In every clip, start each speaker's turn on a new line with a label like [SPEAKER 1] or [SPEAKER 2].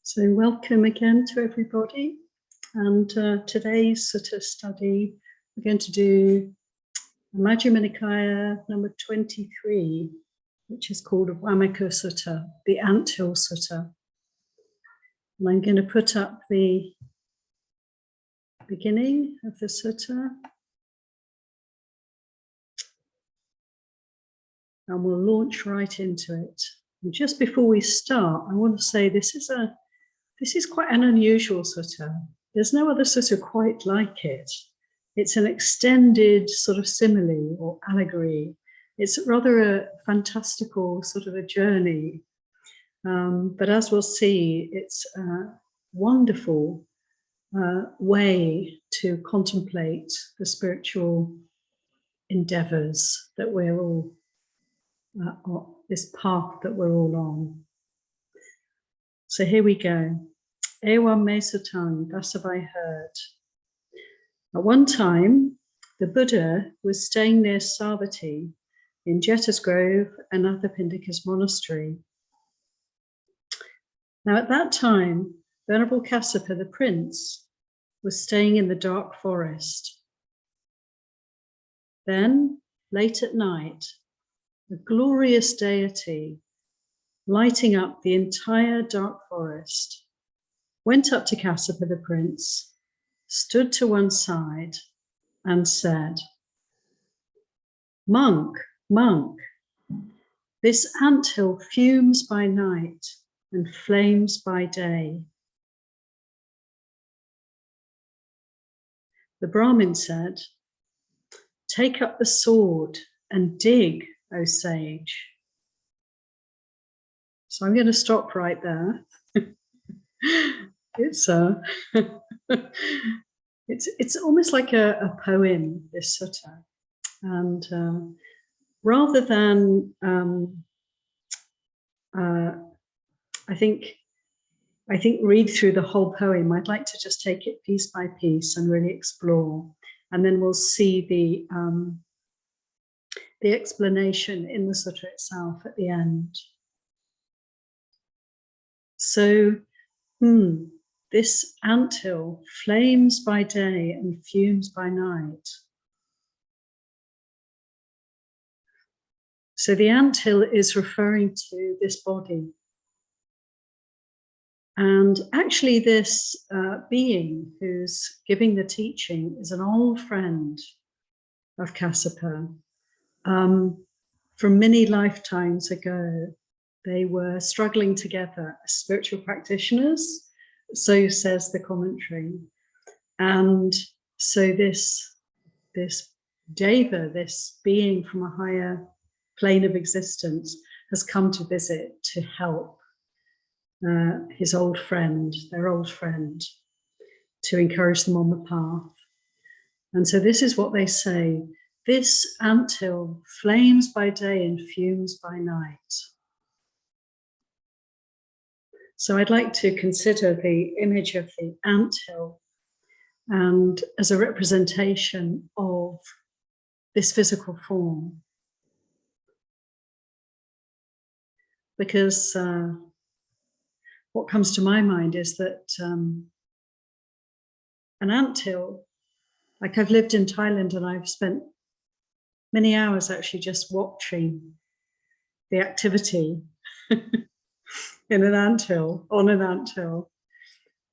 [SPEAKER 1] So welcome again to everybody. And today's Sutta study, we're going to do Majjhima Nikaya number 23, which is called Vammaka Sutta, the Anthill Sutta. And I'm going to put up the beginning of the Sutta. And we'll launch right into it. And just before we start, I want to say this is quite an unusual sutta. There's no other sutta quite like it. It's an extended sort of simile or allegory. It's rather a fantastical sort of a journey. But as we'll see, it's a wonderful way to contemplate the spiritual endeavors that we're all, this path that we're all on. So here we go. Evam me sutang, thus have I heard. At one time, the Buddha was staying near Savatthi in Jeta's Grove and Anathapindika's monastery. Now at that time, Venerable Kassapa the prince was staying in the dark forest. Then, late at night, a glorious deity, lighting up the entire dark forest, went up to Kassapa the prince, stood to one side, and said, "Monk, monk, this anthill fumes by night and flames by day." The Brahmin said, "Take up the sword and dig, O sage." So I'm going to stop right there. It's it's almost like a poem, this sutta, and rather than I think read through the whole poem, I'd like to just take it piece by piece and really explore, and then we'll see the explanation in the sutta itself at the end. So, this anthill flames by day and fumes by night. So the anthill is referring to this body. And actually this being who's giving the teaching is an old friend of Kassapa. From many lifetimes ago, they were struggling together as spiritual practitioners, so says the commentary. And so this deva, this being from a higher plane of existence, has come to visit to help his old friend, their old friend, to encourage them on the path. And so this is what they say: this anthill flames by day and fumes by night. So I'd like to consider the image of the anthill and as a representation of this physical form. Because what comes to my mind is that an anthill, like I've lived in Thailand and I've spent many hours actually just watching the activity in an anthill, on an anthill.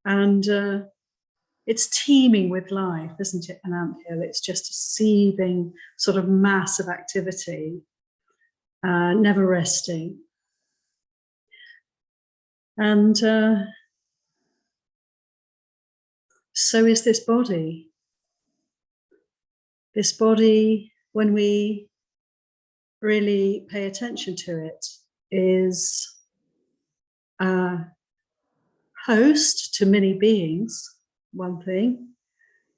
[SPEAKER 1] And it's teeming with life, isn't it, an anthill? It's just a seething sort of mass of activity, never resting. And so is this body. This body, when we really pay attention to it, is a host to many beings, one thing.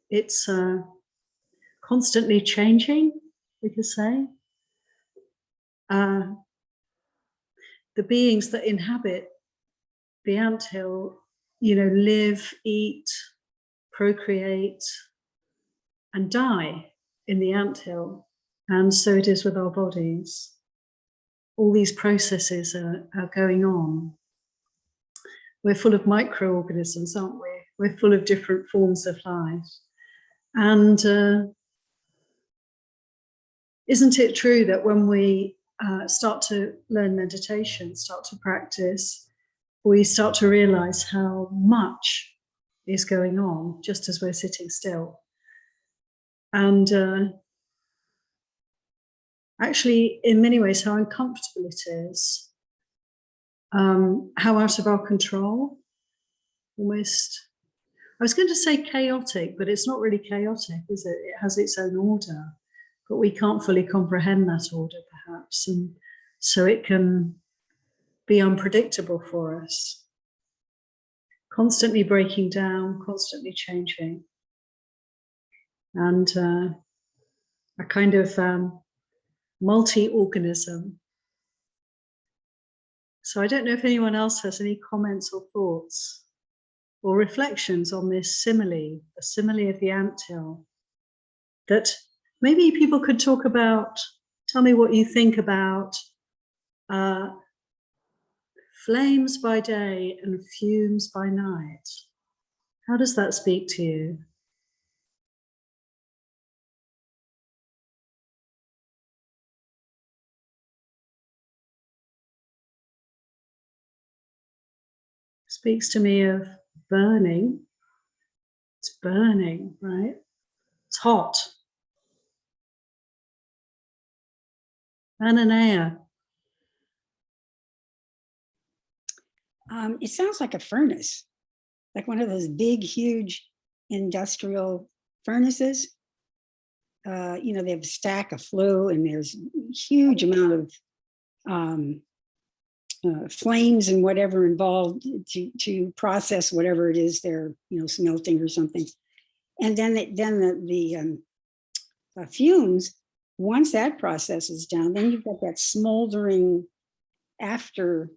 [SPEAKER 1] It's constantly changing, we could say. The beings that inhabit the anthill, live, eat, procreate, and die in the anthill. And so it is with our bodies. All these processes are going on. we're full of microorganisms, aren't we? We're full of different forms of life. And isn't it true that when we start to learn meditation, start to practice, we start to realize how much is going on just as we're sitting still? And actually, in many ways, how uncomfortable it is, how out of our control, almost. I was going to say chaotic, but it's not really chaotic, is it? It has its own order, but we can't fully comprehend that order, perhaps, and so it can be unpredictable for us, constantly breaking down, constantly changing, and a kind of multi-organism. So I don't know if anyone else has any comments or thoughts or reflections on this simile, the simile of the anthill, that maybe people could talk about. Tell me what you think about flames by day and fumes by night. How does that speak to you? Speaks to me of burning. It's burning, right? It's hot. Ananaya.
[SPEAKER 2] It sounds like a furnace, like one of those big, huge industrial furnaces. You know, they have a stack of flue and there's a huge amount of flames and whatever involved to process whatever it is they're, you know, smelting or something. And then the fumes, once that process is done, then you've got that smoldering after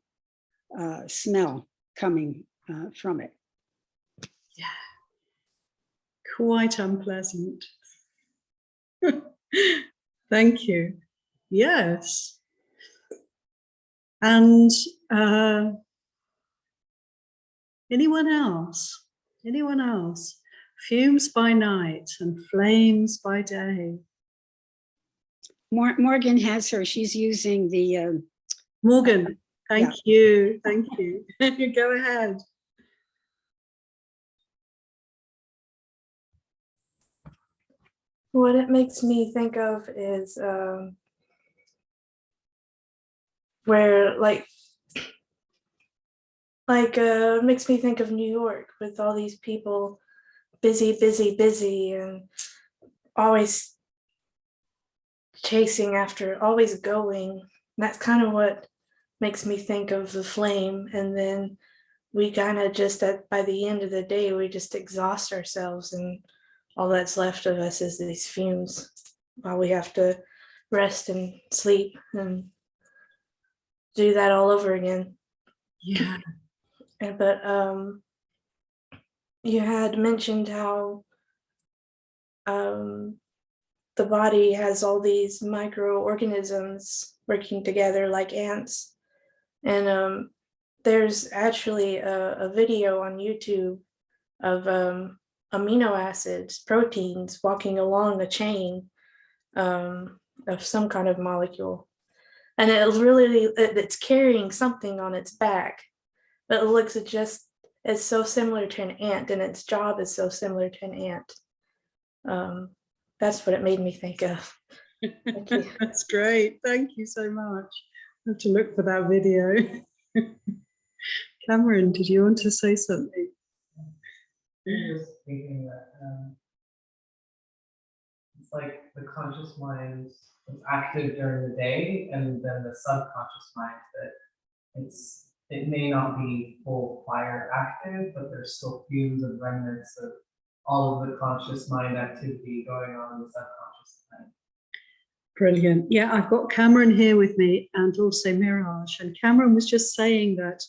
[SPEAKER 2] smell coming from it.
[SPEAKER 1] Yeah, quite unpleasant. Thank you. Yes. And anyone else? Anyone else? Fumes by night and flames by day.
[SPEAKER 2] Morgan has her. She's using the
[SPEAKER 1] Morgan. Thank you. Thank you. Go ahead.
[SPEAKER 3] What it makes me think of is where makes me think of New York with all these people busy and always chasing after, always going. That's kind of what makes me think of the flame. And then we kind of just by the end of the day, we just exhaust ourselves and all that's left of us is these fumes while we have to rest and sleep and do that all over again.
[SPEAKER 1] Yeah.
[SPEAKER 3] But you had mentioned how the body has all these microorganisms working together like ants. And there's actually a video on YouTube of amino acids, proteins walking along a chain of some kind of molecule. And it's carrying something on its back. But it looks it's so similar to an ant, and its job is so similar to an ant. That's what it made me think of. Thank you.
[SPEAKER 1] That's great. Thank you so much. I have to look for that video. Cameron, did you want to say something?
[SPEAKER 4] I'm just thinking that it's like the conscious mind is active during the day, and then the subconscious mind that it may not be full fire active, but there's still fumes and remnants of all of the conscious mind activity going on in the subconscious mind.
[SPEAKER 1] Brilliant. Yeah, I've got Cameron here with me and also Mirage. And Cameron was just saying that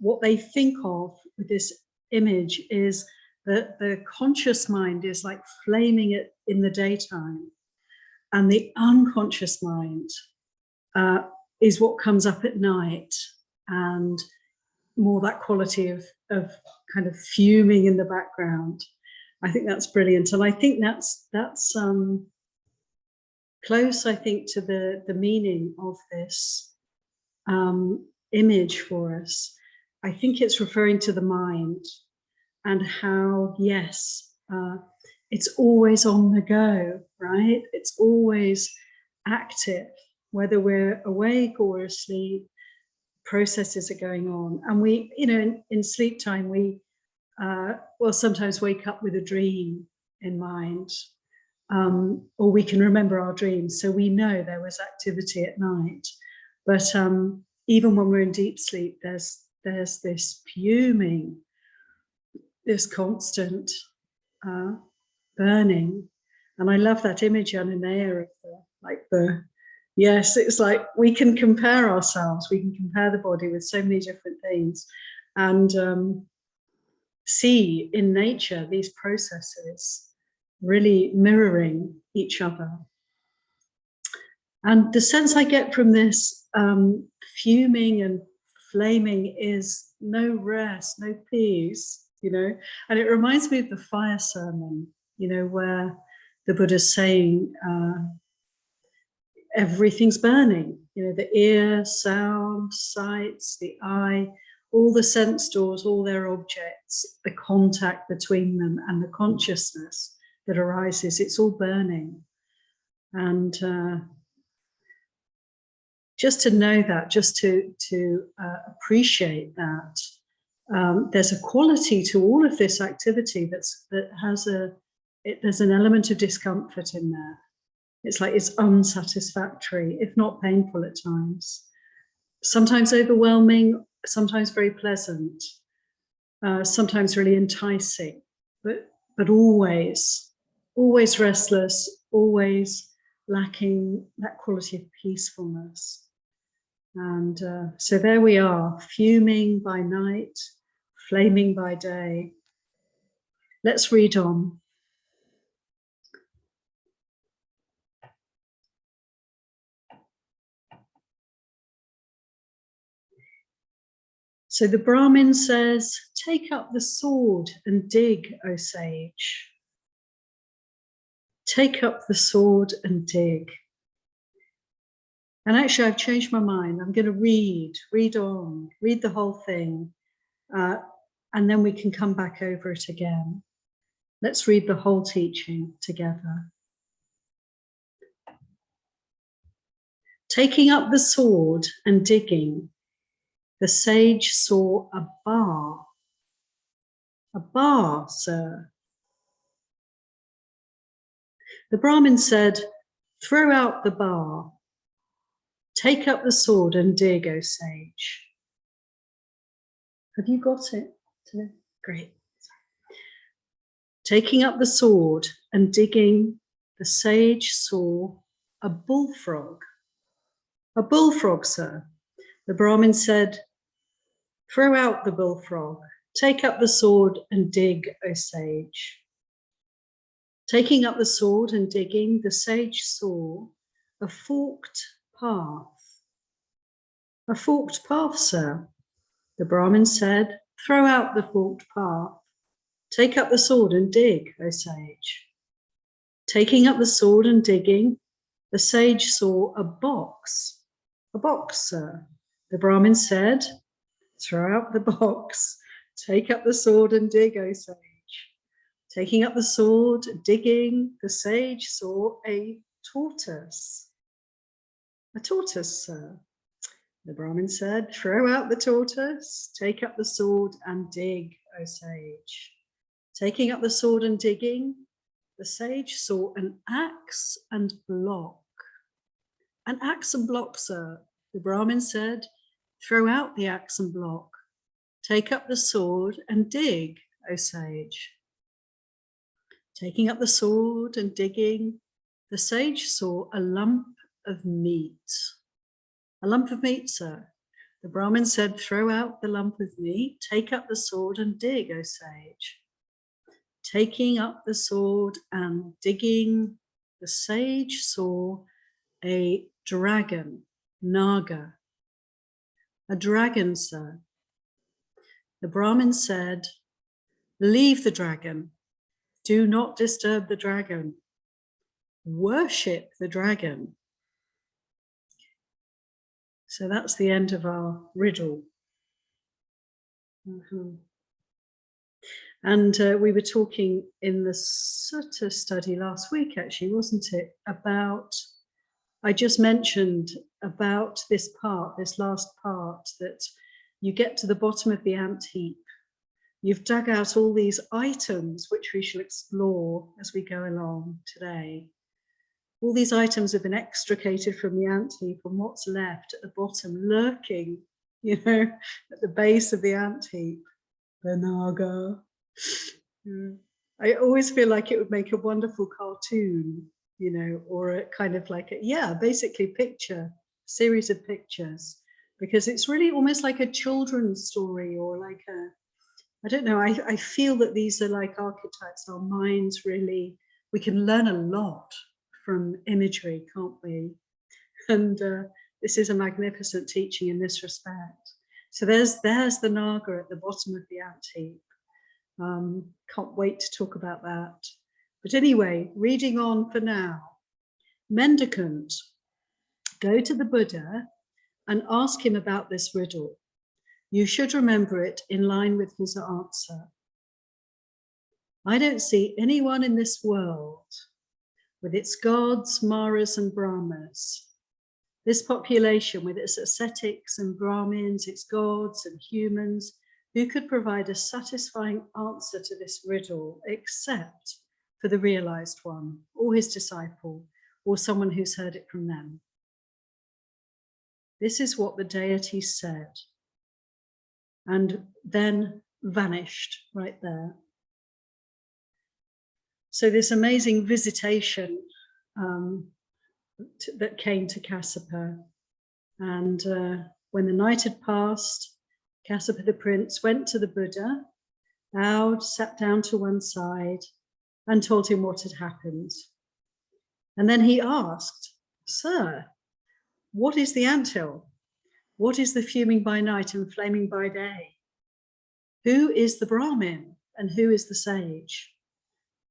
[SPEAKER 1] what they think of with this image is that the conscious mind is like flaming it in the daytime, and the unconscious mind is what comes up at night and more that quality of kind of fuming in the background. I think that's brilliant, and I think that's close, I think, to the meaning of this image for us. I think it's referring to the mind and how, yes, it's always on the go, right? It's always active, whether we're awake or asleep. Processes are going on, and we, you know, in sleep time, we will sometimes wake up with a dream in mind, or we can remember our dreams, so we know there was activity at night. But even when we're in deep sleep, there's this fuming, this constant burning. And I love that image, Ananea, of yes, it's like we can compare ourselves, we can compare the body with so many different things, and see in nature these processes really mirroring each other. And the sense I get from this fuming and flaming is no rest, no peace, you know. And it reminds me of the fire sermon, you know, where the Buddha's saying everything's burning, you know, the ear, sound, sights, the eye, all the sense doors, all their objects, the contact between them and the consciousness that arises, it's all burning. And just to know that, just to appreciate that, there's a quality to all of this activity there's an element of discomfort in there. It's like it's unsatisfactory, if not painful at times. Sometimes overwhelming, sometimes very pleasant, sometimes really enticing, but always restless, always lacking that quality of peacefulness. And so there we are, fuming by night, flaming by day. Let's read on. So the Brahmin says, "Take up the sword and dig, O sage. Take up the sword and dig." And actually, I've changed my mind. I'm going to read on, read the whole thing, and then we can come back over it again. Let's read the whole teaching together. Taking up the sword and digging, the sage saw a bar. A bar, sir. The Brahmin said, "Throw out the bar. Take up the sword and dig, O sage." Have you got it? Great. Taking up the sword and digging, the sage saw a bullfrog. "A bullfrog, sir." The Brahmin said, "Throw out the bullfrog. Take up the sword and dig, O sage." Taking up the sword and digging, the sage saw a forked path. "A forked path, sir." The Brahmin said, "Throw out the forked path. Take up the sword and dig, O sage." Taking up the sword and digging, the sage saw a box. "A box, sir." The Brahmin said, "Throw out the box. Take up the sword and dig, O sage." Taking up the sword, digging, the sage saw a tortoise. "A tortoise, sir." The Brahmin said, "Throw out the tortoise. Take up the sword and dig, O sage." Taking up the sword and digging, the sage saw an axe and block. "An axe and block, sir." The Brahmin said, "Throw out the axe and block. Take up the sword and dig, O sage." Taking up the sword and digging, the sage saw a lump of meat. "A lump of meat, sir." The Brahmin said, "Throw out the lump of meat. Take up the sword and dig, O sage." Taking up the sword and digging, the sage saw a dragon, naga. "A dragon, sir." The Brahmin said, leave the dragon. Do not disturb the dragon. Worship the dragon. So that's the end of our riddle. And we were talking in the Sutta study last week, actually, wasn't it? About, I just mentioned about this part, this last part, that you get to the bottom of the ant heap. You've dug out all these items, which we shall explore as we go along today. All these items have been extricated from the ant heap, and what's left at the bottom, lurking, you know, at the base of the ant heap, the naga. I always feel like it would make a wonderful cartoon, you know, or a kind of like basically picture, series of pictures, because it's really almost like a children's story, or like I don't know, I feel that these are like archetypes. Our minds really, we can learn a lot from imagery, can't we? And this is a magnificent teaching in this respect. So there's the naga at the bottom of the ant heap. Can't wait to talk about that. But anyway, reading on for now. Mendicant, go to the Buddha and ask him about this riddle. You should remember it in line with his answer. I don't see anyone in this world with its gods, maras and brahmas. This population with its ascetics and brahmins, its gods and humans, who could provide a satisfying answer to this riddle, except for the realized one, or his disciple, or someone who's heard it from them. This is what the deity said, and then vanished right there. So this amazing visitation that came to Kassapa, and when the night had passed, Kassapa the prince went to the Buddha, bowed, sat down to one side, and told him what had happened. And then he asked, "Sir, what is the anthill? What is the fuming by night and flaming by day? Who is the Brahmin and who is the sage?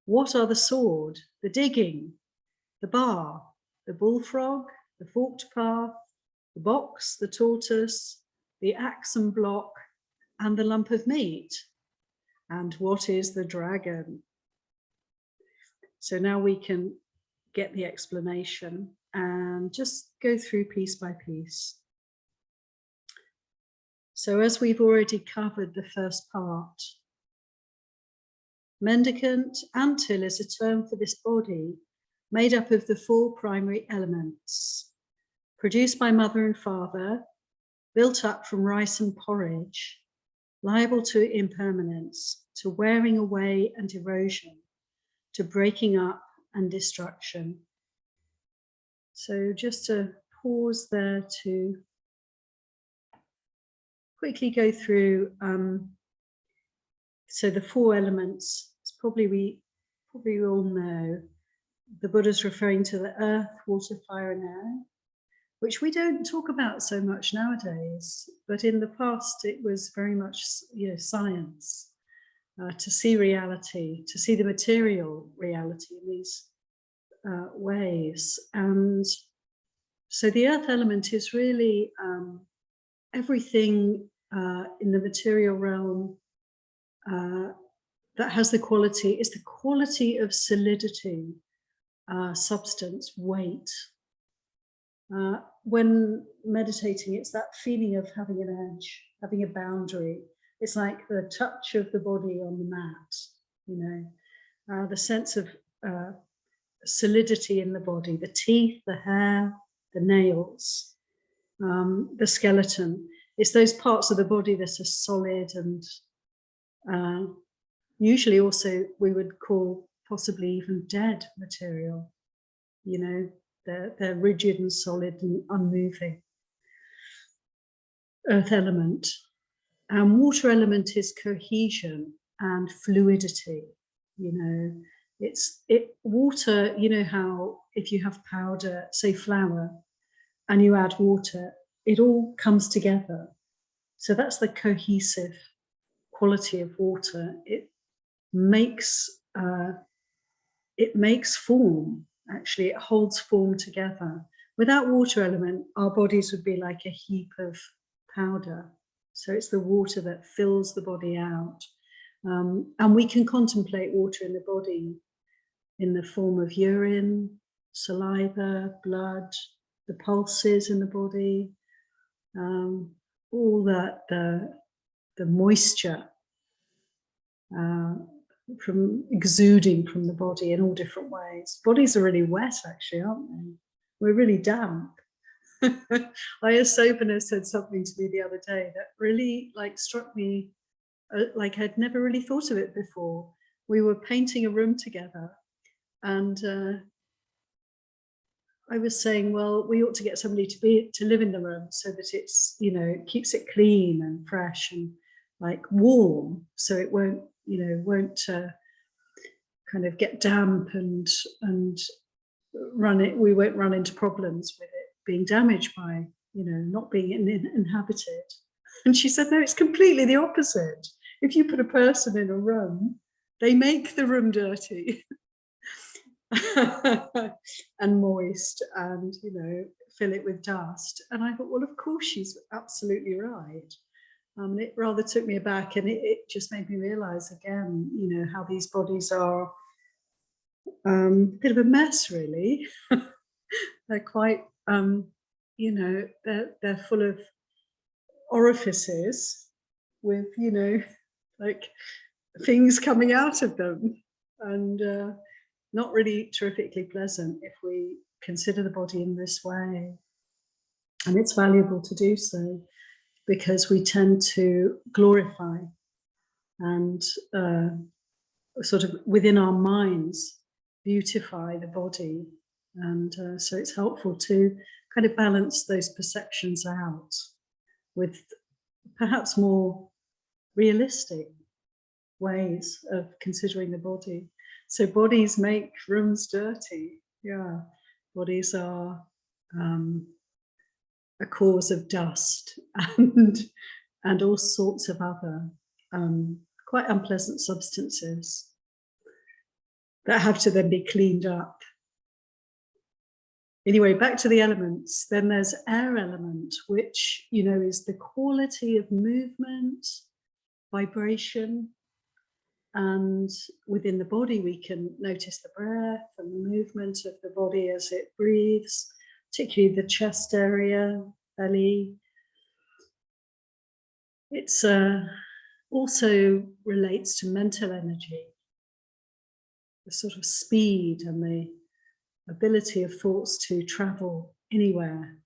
[SPEAKER 1] What are the sword, the digging, the bar, the bullfrog, the forked path, the box, the tortoise, the axe and block, and the lump of meat? And what is the dragon?" So now we can get the explanation and just go through piece by piece. So as we've already covered the first part, mendicant, Anthill is a term for this body made up of the four primary elements, produced by mother and father, built up from rice and porridge, liable to impermanence, to wearing away and erosion, to breaking up and destruction. So just to pause there to quickly go through. So the four elements, it's probably we all know. The Buddha's referring to the earth, water, fire, and air, which we don't talk about so much nowadays. But in the past, it was very much, science, to see reality, to see the material reality in these ways. And so the earth element is really everything in the material realm that has the quality of solidity, substance, weight. When meditating, it's that feeling of having an edge, having a boundary. It's like the touch of the body on the mat, the sense of solidity in the body, the teeth, the hair, the nails, the skeleton. It's those parts of the body that are solid and usually also we would call possibly even dead material. They're rigid and solid and unmoving. Earth element. And water element is cohesion and fluidity. Water, how if you have powder, say flour, and you add water, it all comes together. So that's the cohesive quality of water, it makes form. Actually, it holds form together. Without water element, our bodies would be like a heap of powder. So it's the water that fills the body out. And we can contemplate water in the body in the form of urine, saliva, blood, the pulses in the body, all that, the moisture from exuding from the body in all different ways. Bodies are really wet, actually, aren't they? We're really damp. Aya Sobana said something to me the other day that really struck me, like I'd never really thought of it before. We were painting a room together, and I was saying, well, we ought to get somebody to live in the room so that it's, keeps it clean and fresh and warm, so it won't kind of get damp and we won't run into problems with it being damaged by not being inhabited. And she said, no, it's completely the opposite. If you put a person in a room, they make the room dirty and moist and fill it with dust. And I thought, well, of course she's absolutely right. It rather took me aback, and it just made me realize again, how these bodies are a bit of a mess, really. They're quite, they're full of orifices with, things coming out of them, and not really terrifically pleasant if we consider the body in this way. And it's valuable to do so, because we tend to glorify and sort of within our minds beautify the body. And so it's helpful to kind of balance those perceptions out with perhaps more realistic ways of considering the body. So bodies make rooms dirty. Yeah, bodies are a cause of dust and all sorts of other quite unpleasant substances that have to then be cleaned up. Anyway, back to the elements. Then there's air element, which is the quality of movement, vibration, and within the body we can notice the breath and the movement of the body as it breathes, particularly the chest area, belly. It's also relates to mental energy, the sort of speed and the ability of thoughts to travel anywhere,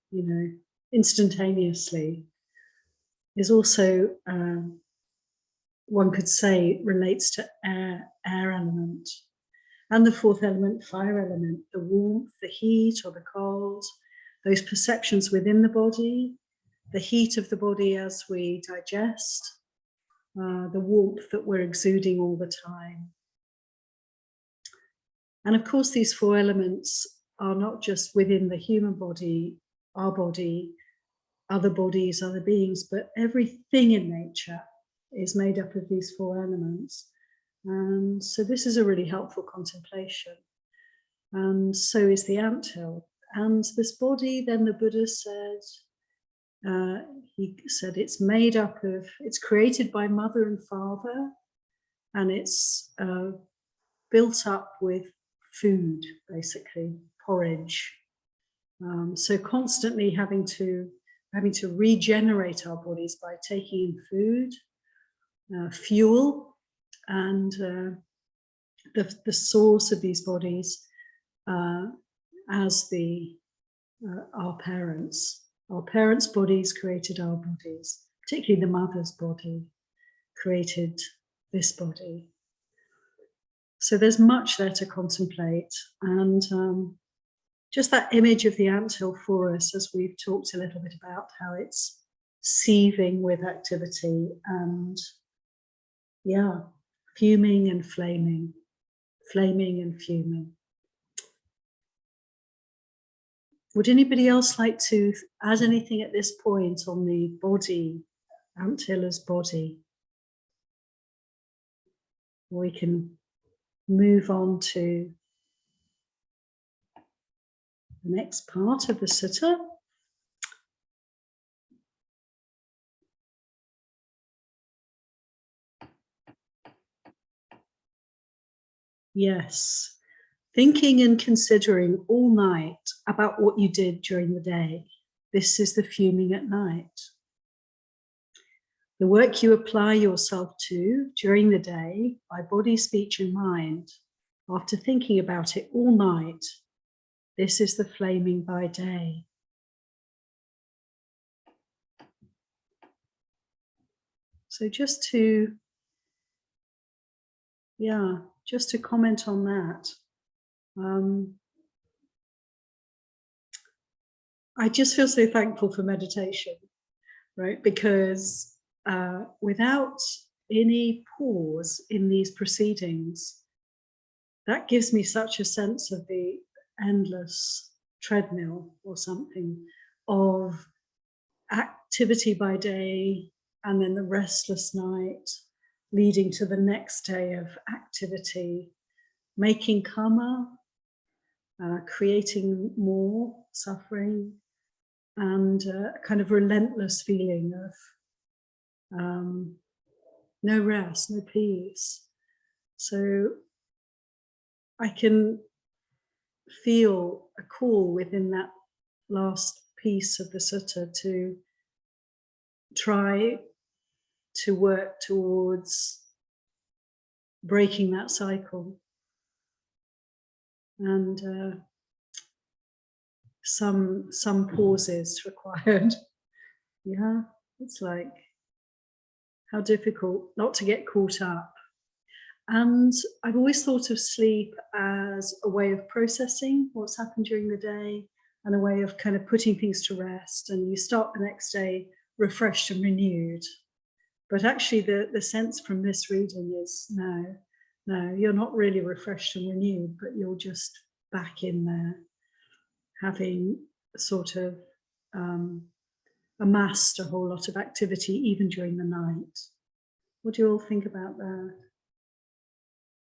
[SPEAKER 1] instantaneously, is also, one could say, relates to air element. And the fourth element, fire element, the warmth, the heat or the cold, those perceptions within the body, the heat of the body as we digest, the warmth that we're exuding all the time. And of course, these four elements are not just within the human body, our body, other bodies, other beings, but everything in nature is made up of these four elements. And so this is a really helpful contemplation. And so is the anthill. And this body, then the Buddha said, he said it's made up of, it's created by mother and father, and it's built up with food, basically, porridge. So constantly having to regenerate our bodies by taking in food, fuel, and the source of these bodies as our parents. Our parents' bodies created our bodies, particularly the mother's body created this body. So there's much there to contemplate, and just that image of the anthill for us, as we've talked a little bit about how it's seething with activity and fuming and flaming and fuming. Would anybody else like to add anything at this point on the body, anthill as body? We can move on to the next part of the sutta. Yes, thinking and considering all night about what you did during the day. This is the fuming at night. The work you apply yourself to during the day by body, speech, and mind, after thinking about it all night, this is the flaming by day. So just to comment on that. I just feel so thankful for meditation, right? Because without any pause in these proceedings, that gives me such a sense of the endless treadmill or something of activity by day, and then the restless night leading to the next day of activity, making karma, creating more suffering, and a kind of relentless feeling of no rest, no peace. So I can feel a call within that last piece of the sutta to try to work towards breaking that cycle. And some pauses required. Yeah, it's like how difficult not to get caught up. And I've always thought of sleep as a way of processing what's happened during the day and a way of kind of putting things to rest, and you start the next day refreshed and renewed. But actually the sense from this reading is no, you're not really refreshed and renewed, but you're just back in there, having sort of amassed a whole lot of activity even during the night. What do you all think about that?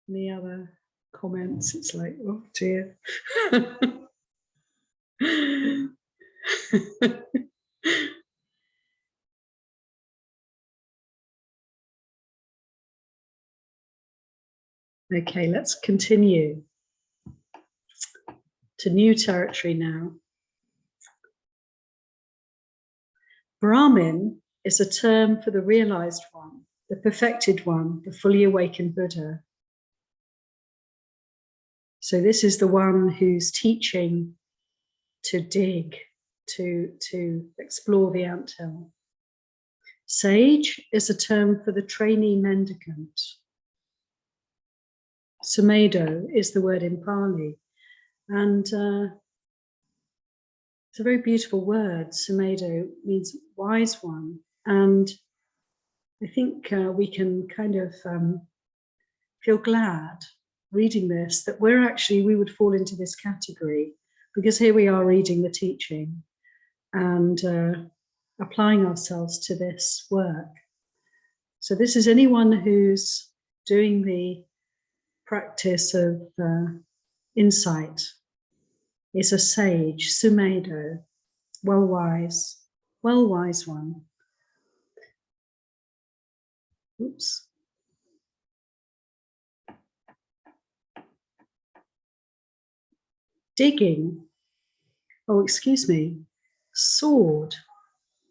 [SPEAKER 1] Any other comments? It's like, oh dear. Okay, let's continue to new territory now. Brahmin is a term for the realized one, the perfected one, the fully awakened Buddha. So this is the one who's teaching to dig, to explore the anthill. Sage is a term for the trainee mendicant. Sumedo is the word in Pali, and it's a very beautiful word. Sumedo means wise one, and I think we can kind of feel glad reading this that we would fall into this category, because here we are reading the teaching and applying ourselves to this work. So this is anyone who's doing the practice of insight, is a sage, sumedo, well-wise one. Oops. Digging, sword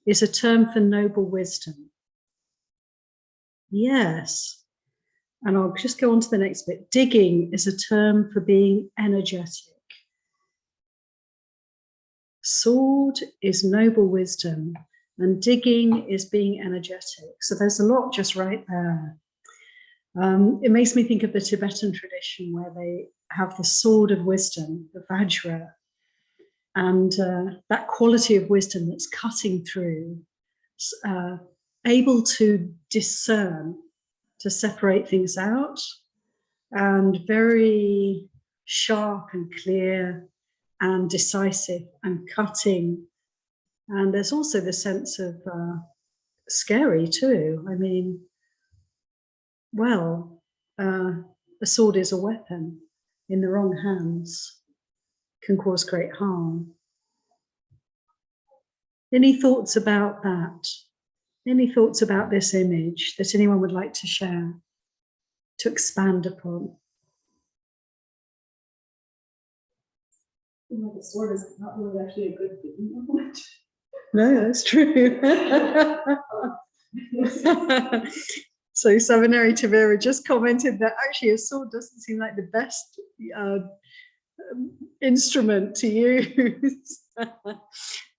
[SPEAKER 1] is a term for noble wisdom. Yes, and I'll just go on to the next bit. Digging is a term for being energetic. Sword is noble wisdom, and digging is being energetic. So there's a lot just right there. It makes me think of the Tibetan tradition where they have the sword of wisdom, the Vajra, and that quality of wisdom that's cutting through, able to discern, to separate things out, and very sharp and clear and decisive and cutting. And there's also the sense of scary too. I mean, well, a sword is a weapon in the wrong hands, can cause great harm. Any thoughts about that? Any thoughts about this image that anyone would like to share, to expand upon?
[SPEAKER 5] The sword is not really actually a good thing.
[SPEAKER 1] No, that's true. So Savanari Tavira just commented that actually a sword doesn't seem like the best instrument to use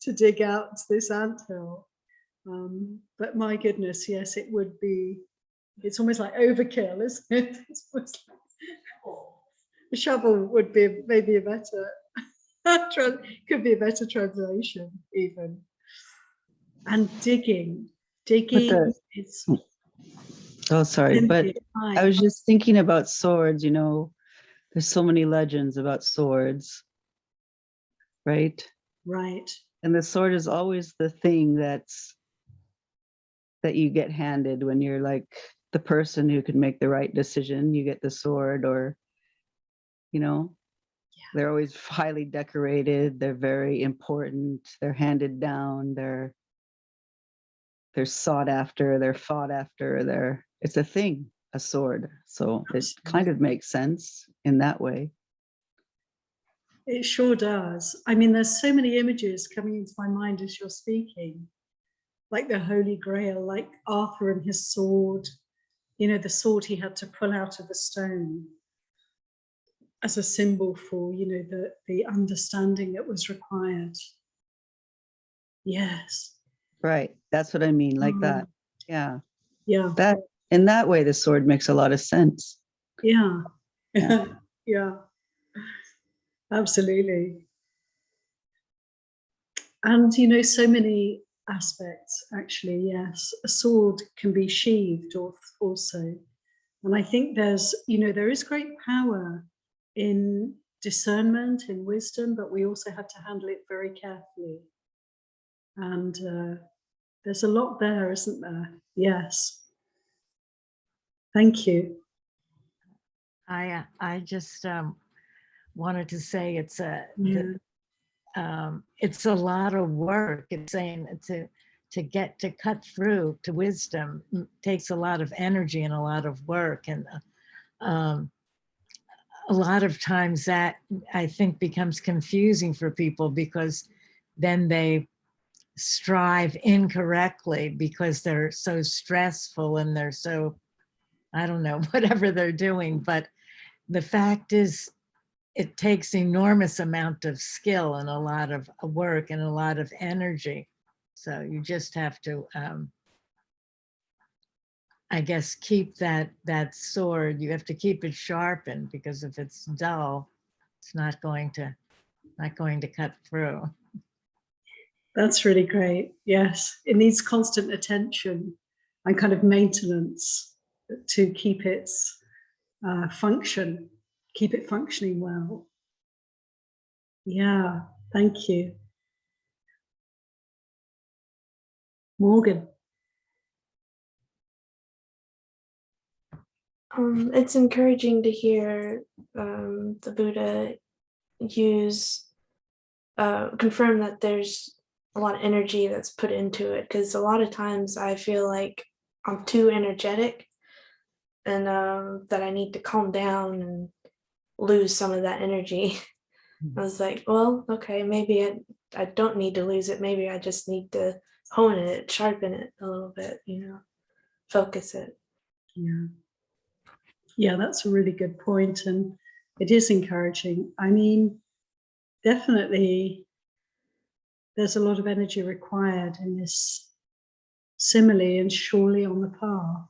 [SPEAKER 1] to dig out this anthill. But my goodness, yes, it would be, it's almost like overkill, isn't it? It's almost like a shovel would be maybe a better, could be a better translation even. And digging is.
[SPEAKER 6] Oh, sorry, but I was just thinking about swords, you know, there's so many legends about swords, right?
[SPEAKER 1] Right.
[SPEAKER 6] And the sword is always the thing that you get handed when you're like the person who can make the right decision. You get the sword, or, you know, they're always highly decorated. They're very important. They're handed down. They're sought after. They're fought after. It's a thing, a sword. So it kind of makes sense in that way.
[SPEAKER 1] It sure does. I mean, there's so many images coming into my mind as you're speaking, like the Holy Grail, like Arthur and his sword, you know, the sword he had to pull out of the stone as a symbol for, you know, the understanding that was required. Yes.
[SPEAKER 6] Right. That's what I mean, like that. Yeah.
[SPEAKER 1] Yeah.
[SPEAKER 6] That, in that way, the sword makes a lot of sense.
[SPEAKER 1] Yeah.
[SPEAKER 6] Yeah.
[SPEAKER 1] Yeah. Absolutely. And, you know, so many aspects, actually, yes. A sword can be sheathed also. And I think there's, you know, there is great power in discernment, in wisdom, but we also have to handle it very carefully. And there's a lot there, isn't there? Yes. Thank you.
[SPEAKER 7] I just wanted to say it's a lot of work. It's saying to cut through to wisdom takes a lot of energy and a lot of work, and a lot of times that I think becomes confusing for people, because then they strive incorrectly because they're so stressful and they're so, I don't know, whatever they're doing. But the fact is, it takes enormous amount of skill and a lot of work and a lot of energy. So you just have to, I guess, keep that sword. You have to keep it sharpened, because if it's dull, it's not going to cut through.
[SPEAKER 1] That's really great. Yes, it needs constant attention and kind of maintenance to keep its keep it functioning well. Yeah, thank you. Morgan.
[SPEAKER 3] It's encouraging to hear the Buddha confirm that there's a lot of energy that's put into it, because a lot of times I feel like I'm too energetic, and that I need to calm down and lose some of that energy. I was like, well, okay, maybe I don't need to lose it. Maybe I just need to hone it, sharpen it a little bit, focus it.
[SPEAKER 1] Yeah, that's a really good point, and it is encouraging. I mean, definitely there's a lot of energy required in this simile and surely on the path.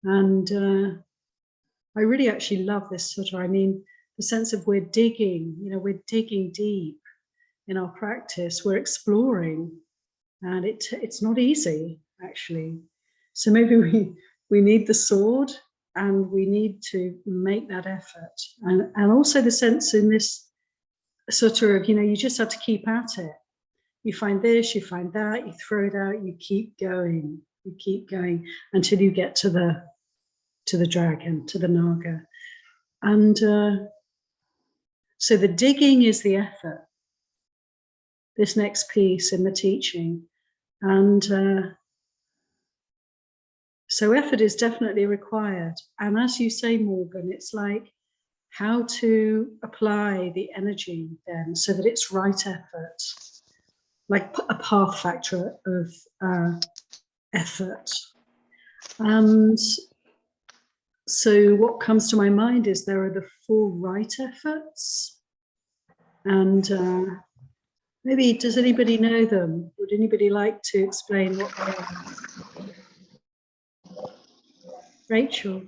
[SPEAKER 1] And I really actually love this sutta. I mean, the sense of we're digging deep in our practice, we're exploring, and it's not easy, actually. So maybe we need the sword, and we need to make that effort. And also the sense in this sutta of, you just have to keep at it. You find this, you find that, you throw it out, you keep going until you get to to the dragon, to the naga. And so the digging is the effort, this next piece in the teaching. And so effort is definitely required. And as you say, Morgan, it's like how to apply the energy then so that it's right effort, like a path factor of effort. And so what comes to my mind is there are the 4 right efforts. And maybe, does anybody know them? Would anybody like to explain what they are? Rachel?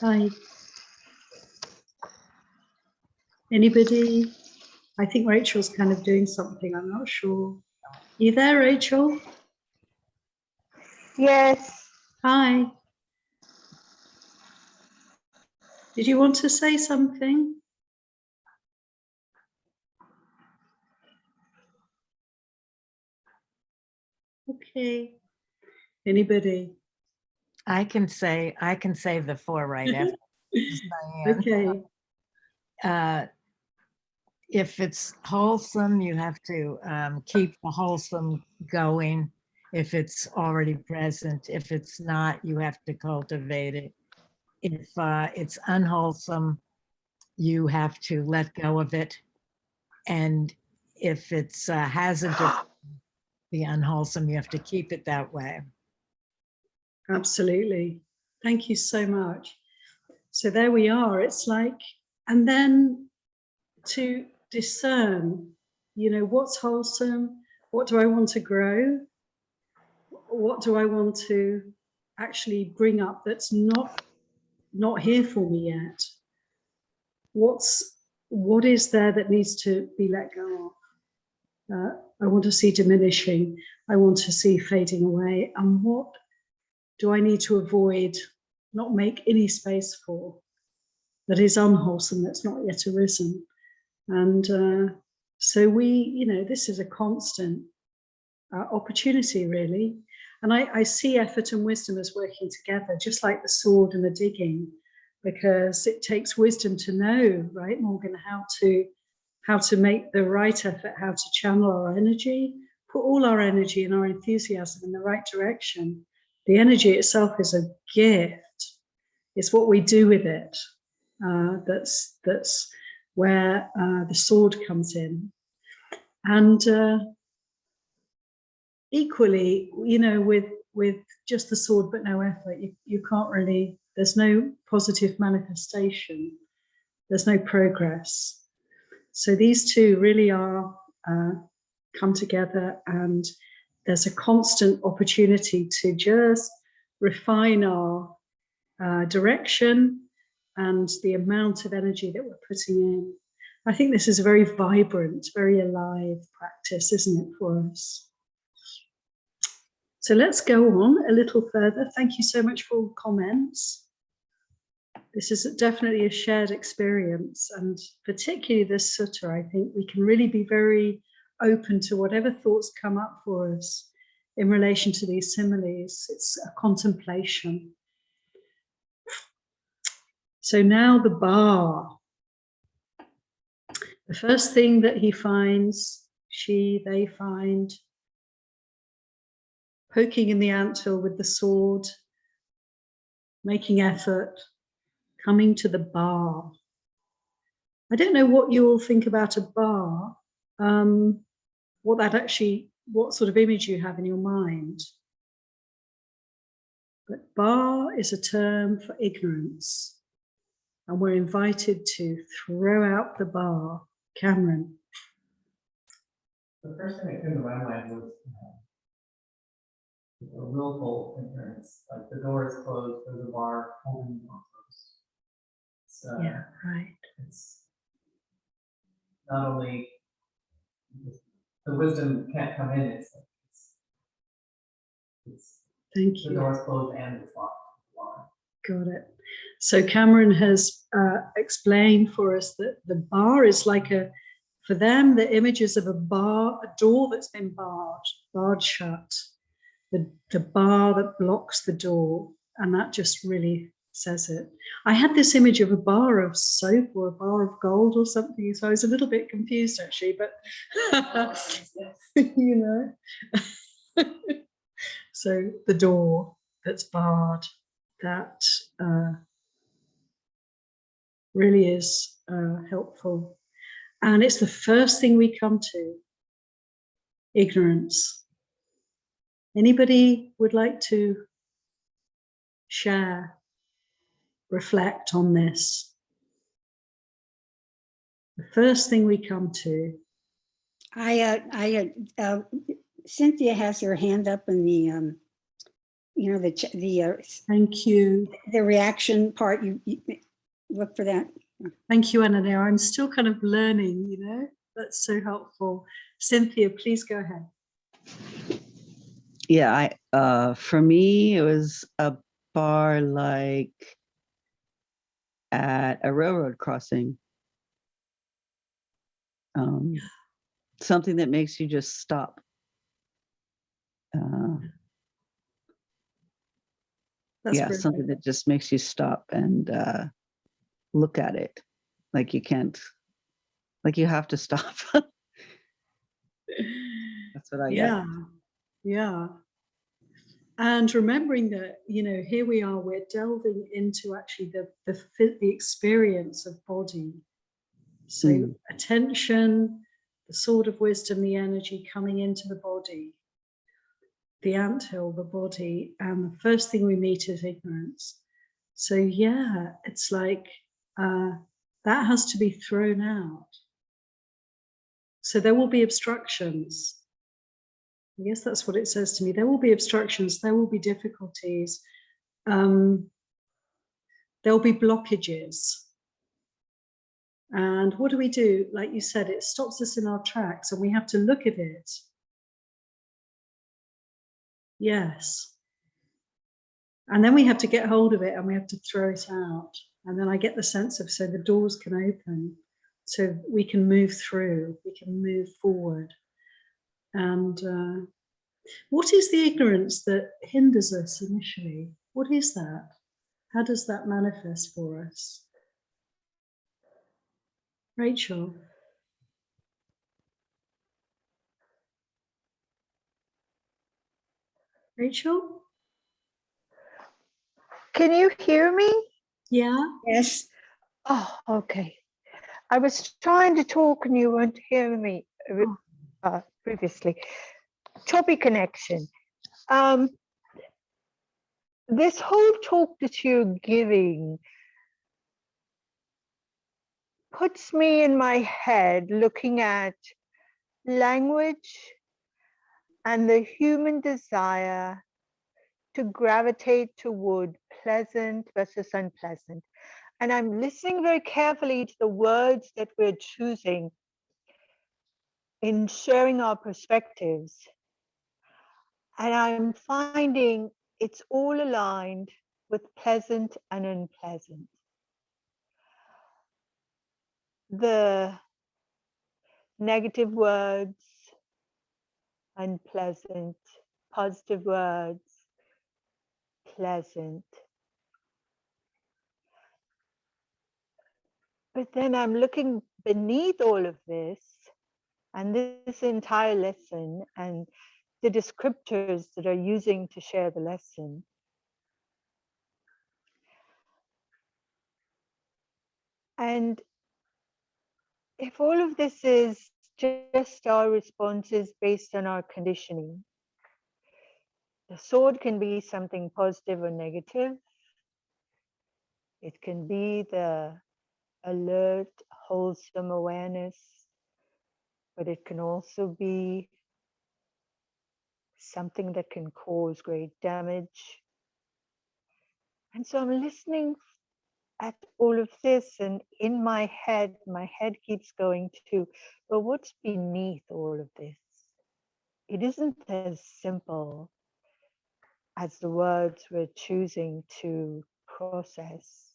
[SPEAKER 1] Hi. Anybody? I think Rachel's kind of doing something, I'm not sure. You there, Rachel?
[SPEAKER 8] Yes.
[SPEAKER 1] Hi. Did you want to say something? Okay. Anybody?
[SPEAKER 7] I can say the 4 right after. This is Diane.
[SPEAKER 1] Okay.
[SPEAKER 7] If it's wholesome, you have to keep the wholesome going. If it's already present, if it's not, you have to cultivate it. If it's unwholesome, you have to let go of it. And if it's hazardous, the unwholesome, you have to keep it that way.
[SPEAKER 1] Absolutely. Thank you so much. So there we are. It's like, and then to discern, you know, what's wholesome, what do I want to grow, what do I want to actually bring up that's not here for me yet, what is there that needs to be let go of. I want to see diminishing, I want to see fading away, and what do I need to avoid, not make any space for, that is unwholesome, that's not yet arisen. And so we, you know, this is a constant opportunity, really. And I see effort and wisdom as working together, just like the sword and the digging, because it takes wisdom to know, right, Morgan, how to make the right effort, how to channel our energy, put all our energy and our enthusiasm in the right direction. The energy itself is a gift. It's what we do with it. That's where the sword comes in. And equally, you know, with just the sword but no effort, you can't really, there's no positive manifestation, there's no progress. So these two really are come together, and there's a constant opportunity to just refine our direction and the amount of energy that we're putting in. I think this is a very vibrant, very alive practice, isn't it, for us? So let's go on a little further. Thank you so much for all the comments. This is definitely a shared experience, and particularly this sutta, I think we can really be very open to whatever thoughts come up for us in relation to these similes. It's a contemplation. So now the bar. The first thing that he finds, they find, poking in the anthill with the sword, making effort, coming to the bar. I don't know what you all think about a bar, what sort of image you have in your mind. But bar is a term for ignorance, and we're invited to throw out the bar. Cameron.
[SPEAKER 4] The first thing that came to my mind was a willful ignorance. Like the door is closed, there's a bar holding the door closed. So
[SPEAKER 1] Yeah, right.
[SPEAKER 4] it's not only the wisdom can't come in, it's
[SPEAKER 1] Thank
[SPEAKER 4] the
[SPEAKER 1] you.
[SPEAKER 4] door is closed and it's locked.
[SPEAKER 1] Got it. So Cameron has explained for us that the bar is like a For them, the images of a door that's been barred shut, the bar that blocks the door, and that just really says it. I had this image of a bar of soap or a bar of gold or something, so I was a little bit confused actually, but you know. So the door that's barred, that really is helpful. And it's the first thing we come to, ignorance. Anybody would like to share, reflect on this? The first thing we come to.
[SPEAKER 2] Cynthia has her hand up in the,
[SPEAKER 1] Thank you.
[SPEAKER 2] the reaction part. You look for that.
[SPEAKER 1] Thank you, Anna. I'm still kind of learning, that's so helpful. Cynthia, please go ahead.
[SPEAKER 6] Yeah, for me, it was a bar like at a railroad crossing. Something that makes you just stop. Yeah, something that just makes you stop and look at it. Like you can't, like you have to stop. That's what I get.
[SPEAKER 1] Yeah. And remembering that, here we are, we're delving into actually the experience of body. So attention, the sword of wisdom, the energy coming into the body, the anthill, the body, and the first thing we meet is ignorance. So yeah, it's like that has to be thrown out. So there will be obstructions. I guess that's what it says to me. There will be obstructions, there will be difficulties, there will be blockages. And what do we do? Like you said, it stops us in our tracks and we have to look at it. Yes. And then we have to get hold of it and we have to throw it out. And then I get the sense of, so the doors can open, so we can move through, we can move forward. And what is the ignorance that hinders us initially? What is that? How does that manifest for us? Rachel? Rachel?
[SPEAKER 8] Can you hear me?
[SPEAKER 1] Yeah?
[SPEAKER 2] Yes.
[SPEAKER 8] Oh, okay. I was trying to talk and you weren't hearing me previously. Choppy connection. This whole talk that you're giving puts me in my head looking at language and the human desire to gravitate toward pleasant versus unpleasant. And I'm listening very carefully to the words that we're choosing in sharing our perspectives. And I'm finding it's all aligned with pleasant and unpleasant. The negative words, unpleasant, positive words, pleasant. But then I'm looking beneath all of this and this entire lesson and the descriptors that are using to share the lesson. And if all of this is just our responses based on our conditioning, the sword can be something positive or negative. It can be the alert, wholesome awareness, but it can also be something that can cause great damage. And so I'm listening at all of this, and in my head keeps going to, but what's beneath all of this? It isn't as simple as the words we're choosing to process.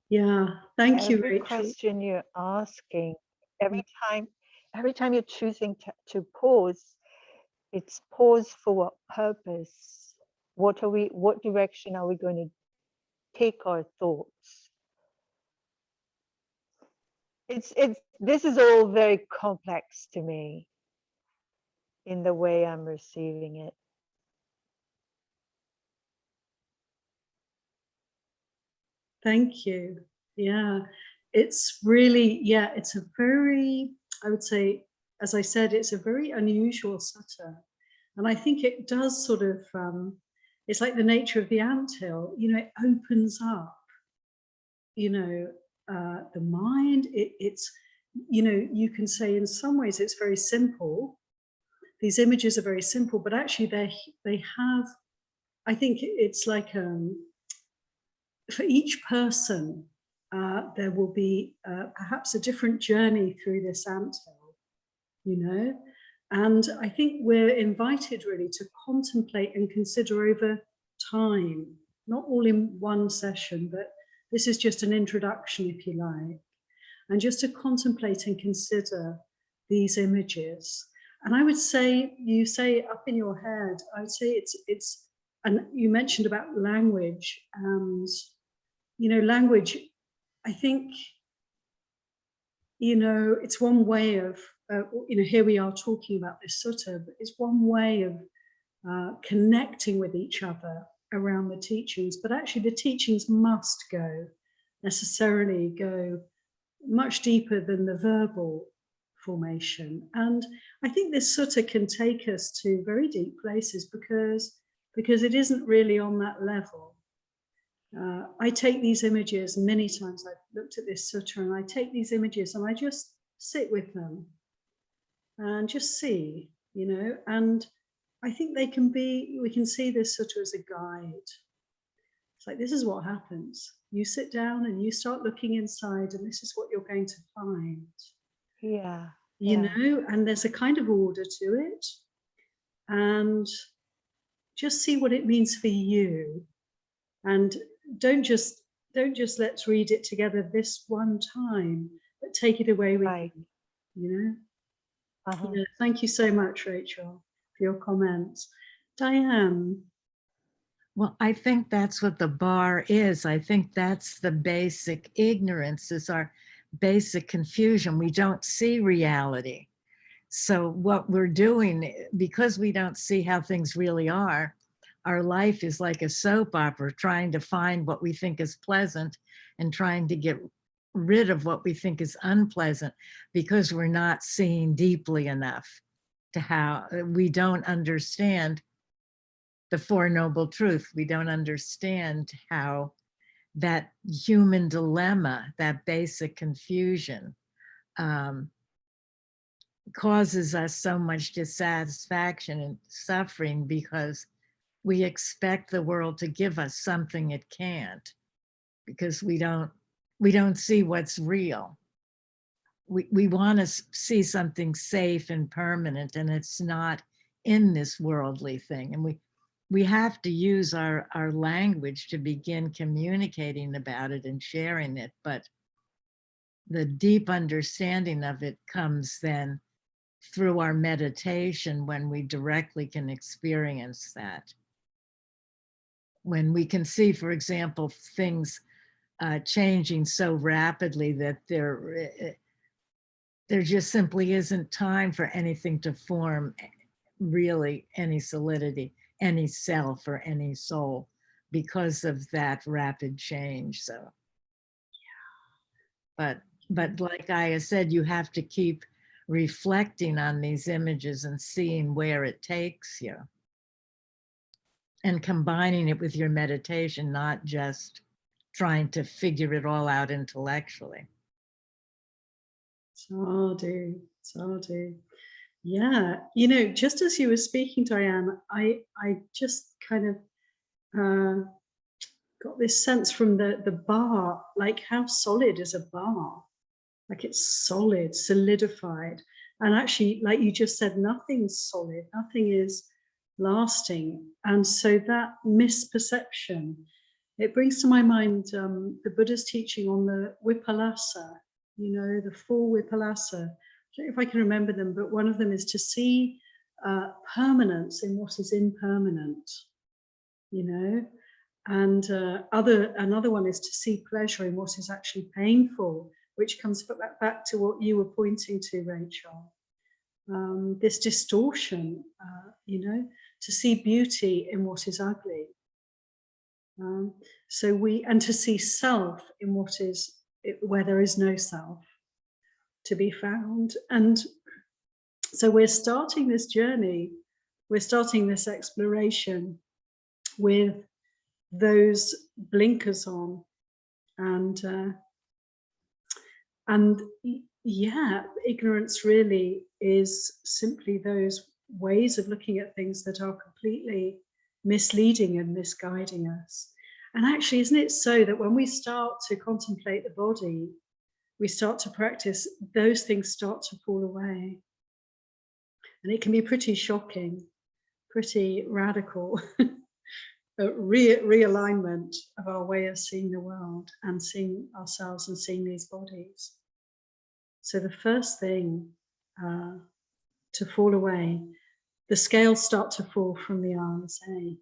[SPEAKER 1] Yeah, thank you,
[SPEAKER 8] Every
[SPEAKER 1] Rachel.
[SPEAKER 8] question you're asking, every time you're choosing to pause, it's pause for what purpose? What direction are we going to take our thoughts? This is all very complex to me in the way I'm receiving it.
[SPEAKER 1] Thank you. Yeah, it's really, yeah, it's a very, I would say, as I said, it's a very unusual sutta. And I think it does sort of, it's like the nature of the anthill, you know, it opens up, you know, the mind. It's, you know, you can say in some ways it's very simple. These images are very simple, but actually they have, I think it's like, for each person, there will be perhaps a different journey through this anthill, you know? And I think we're invited really to contemplate and consider over time, not all in one session, but this is just an introduction, if you like, and just to contemplate and consider these images. And I would say, you say up in your head, I would say it's, and you mentioned about language, and you know, language, I think, you know, it's one way of, you know, here we are talking about this sutta, but it's one way of connecting with each other around the teachings. But actually the teachings must necessarily go much deeper than the verbal formation. And I think this sutta can take us to very deep places because it isn't really on that level. I take these images many times. I've looked at this sutta and I take these images and I just sit with them and just see, you know, and I think we can see this sutta as a guide. It's like, this is what happens. You sit down and you start looking inside and this is what you're going to find.
[SPEAKER 8] Yeah.
[SPEAKER 1] You know, and there's a kind of order to it, and just see what it means for you. And don't just let's read it together this one time, but take it away with you, know. Yeah, thank you so much, Rachel, for your comments. Diane.
[SPEAKER 7] Well, I think that's what the bar is. I think that's the basic ignorance, is our basic confusion. We don't see reality. So what we're doing, because we don't see how things really are, our life is like a soap opera, trying to find what we think is pleasant and trying to get rid of what we think is unpleasant, because we're not seeing deeply enough to how we don't understand the Four Noble Truths. We don't understand how that human dilemma, that basic confusion, causes us so much dissatisfaction and suffering, because we expect the world to give us something it can't, because we don't see what's real. We want to see something safe and permanent, and it's not in this worldly thing. And we have to use our language to begin communicating about it and sharing it. But the deep understanding of it comes then through our meditation, when we directly can experience that. When we can see, for example, things changing so rapidly that there just simply isn't time for anything to form really any solidity, any self or any soul, because of that rapid change. So, but like I said, you have to keep reflecting on these images and seeing where it takes you, and combining it with your meditation, not just trying to figure it all out intellectually.
[SPEAKER 1] Sadhu. Yeah, you know, just as you were speaking, Diane, I just kind of got this sense from the bar, like how solid is a bar? Like it's solid, solidified. And actually, like you just said, nothing's solid, nothing is lasting. And so that misperception It brings to my mind the Buddha's teaching on the Vipallasa, you know, the 4 Vipallasa. I don't know if I can remember them, but one of them is to see permanence in what is impermanent, you know, and another one is to see pleasure in what is actually painful, which comes back to what you were pointing to, Rachel. This distortion, you know, to see beauty in what is ugly. And to see self in what is, where there is no self to be found. And so we're starting this journey, we're starting this exploration with those blinkers on, and yeah, ignorance really is simply those ways of looking at things that are completely misleading and misguiding us. And actually, isn't it so that when we start to contemplate the body, we start to practice, those things start to fall away. And it can be pretty shocking, pretty radical, a realignment of our way of seeing the world and seeing ourselves and seeing these bodies. So the first thing to fall away, the scales start to fall from the eyes. Eh?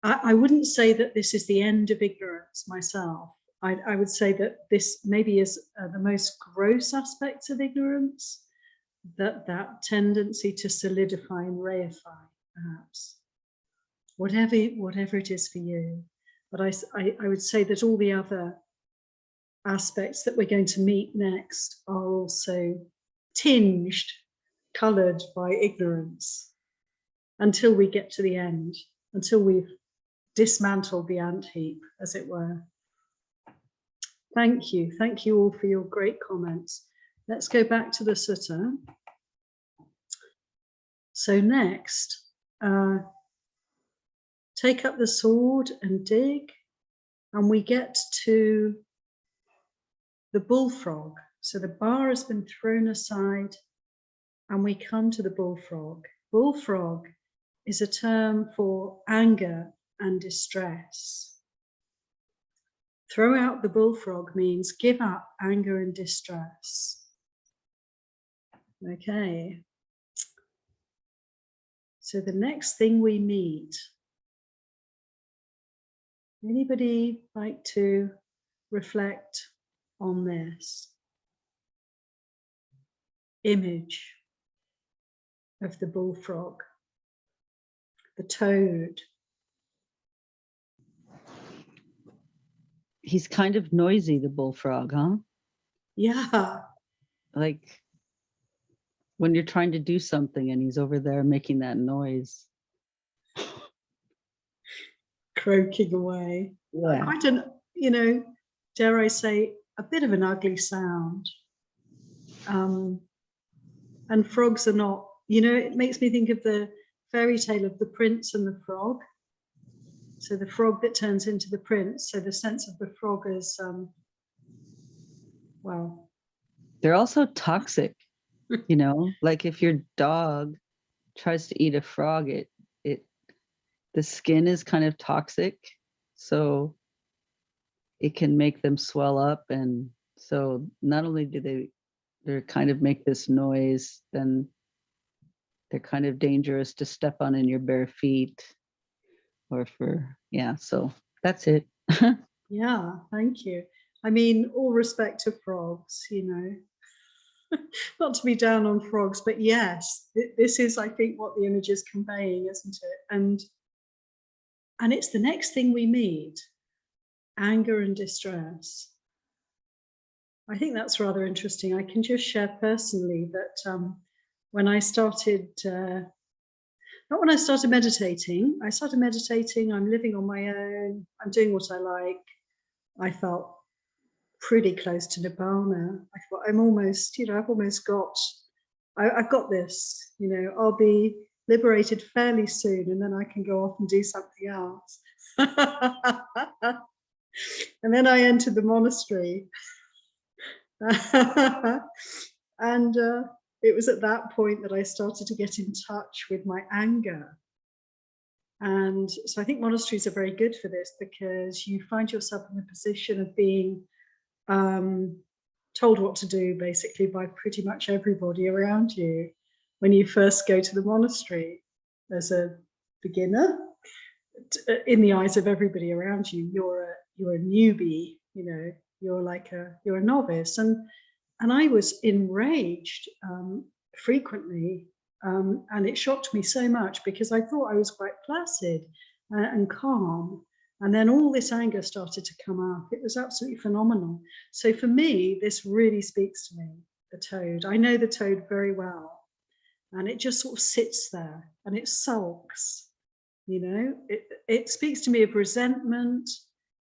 [SPEAKER 1] I wouldn't say that this is the end of ignorance myself. I would say that this maybe is the most gross aspects of ignorance, that tendency to solidify and reify, perhaps. Whatever it is for you. But I would say that all the other aspects that we're going to meet next are also tinged, coloured by ignorance, until we get to the end, until we've dismantled the ant heap, as it were. Thank you all for your great comments. Let's go back to the sutta. So next, take up the sword and dig, and we get to the bullfrog. So the bar has been thrown aside and we come to the bullfrog. Bullfrog is a term for anger and distress. Throw out the bullfrog means give up anger and distress. Okay. So the next thing we meet, anybody like to reflect on this image of the bullfrog, the toad?
[SPEAKER 6] He's kind of noisy, the bullfrog, huh?
[SPEAKER 1] Yeah.
[SPEAKER 6] Like when you're trying to do something and he's over there making that noise.
[SPEAKER 1] Croaking away.
[SPEAKER 6] Yeah.
[SPEAKER 1] Quite an, you know, dare I say, a bit of an ugly sound. And frogs are not, you know, it makes me think of the fairy tale of the prince and the frog. So the frog that turns into the prince. So the sense of the frog is, well.
[SPEAKER 6] They're also toxic, you know, like if your dog tries to eat a frog, the skin is kind of toxic. So it can make them swell up. And so not only do they kind of make this noise, then they're kind of dangerous to step on in your bare feet or yeah, so that's it.
[SPEAKER 1] Yeah, thank you. I mean, all respect to frogs, you know, not to be down on frogs, but yes, this is, I think, what the image is conveying, isn't it? And it's the next thing we meet, anger and distress. I think that's rather interesting. I can just share personally that when I started, not when I started meditating, I'm living on my own, I'm doing what I like. I felt pretty close to Nibbana. I thought I'm almost, you know, I've got this, you know, I'll be liberated fairly soon and then I can go off and do something else. And then I entered the monastery. And it was at that point that I started to get in touch with my anger. And so I think monasteries are very good for this, because you find yourself in a position of being told what to do basically by pretty much everybody around you when you first go to the monastery as a beginner. In the eyes of everybody around you, you're a newbie, you know, you're a novice. And I was enraged frequently, and it shocked me so much, because I thought I was quite placid and calm. And then all this anger started to come up. It was absolutely phenomenal. So for me, this really speaks to me, the toad. I know the toad very well. And it just sort of sits there and it sulks, you know. It speaks to me of resentment,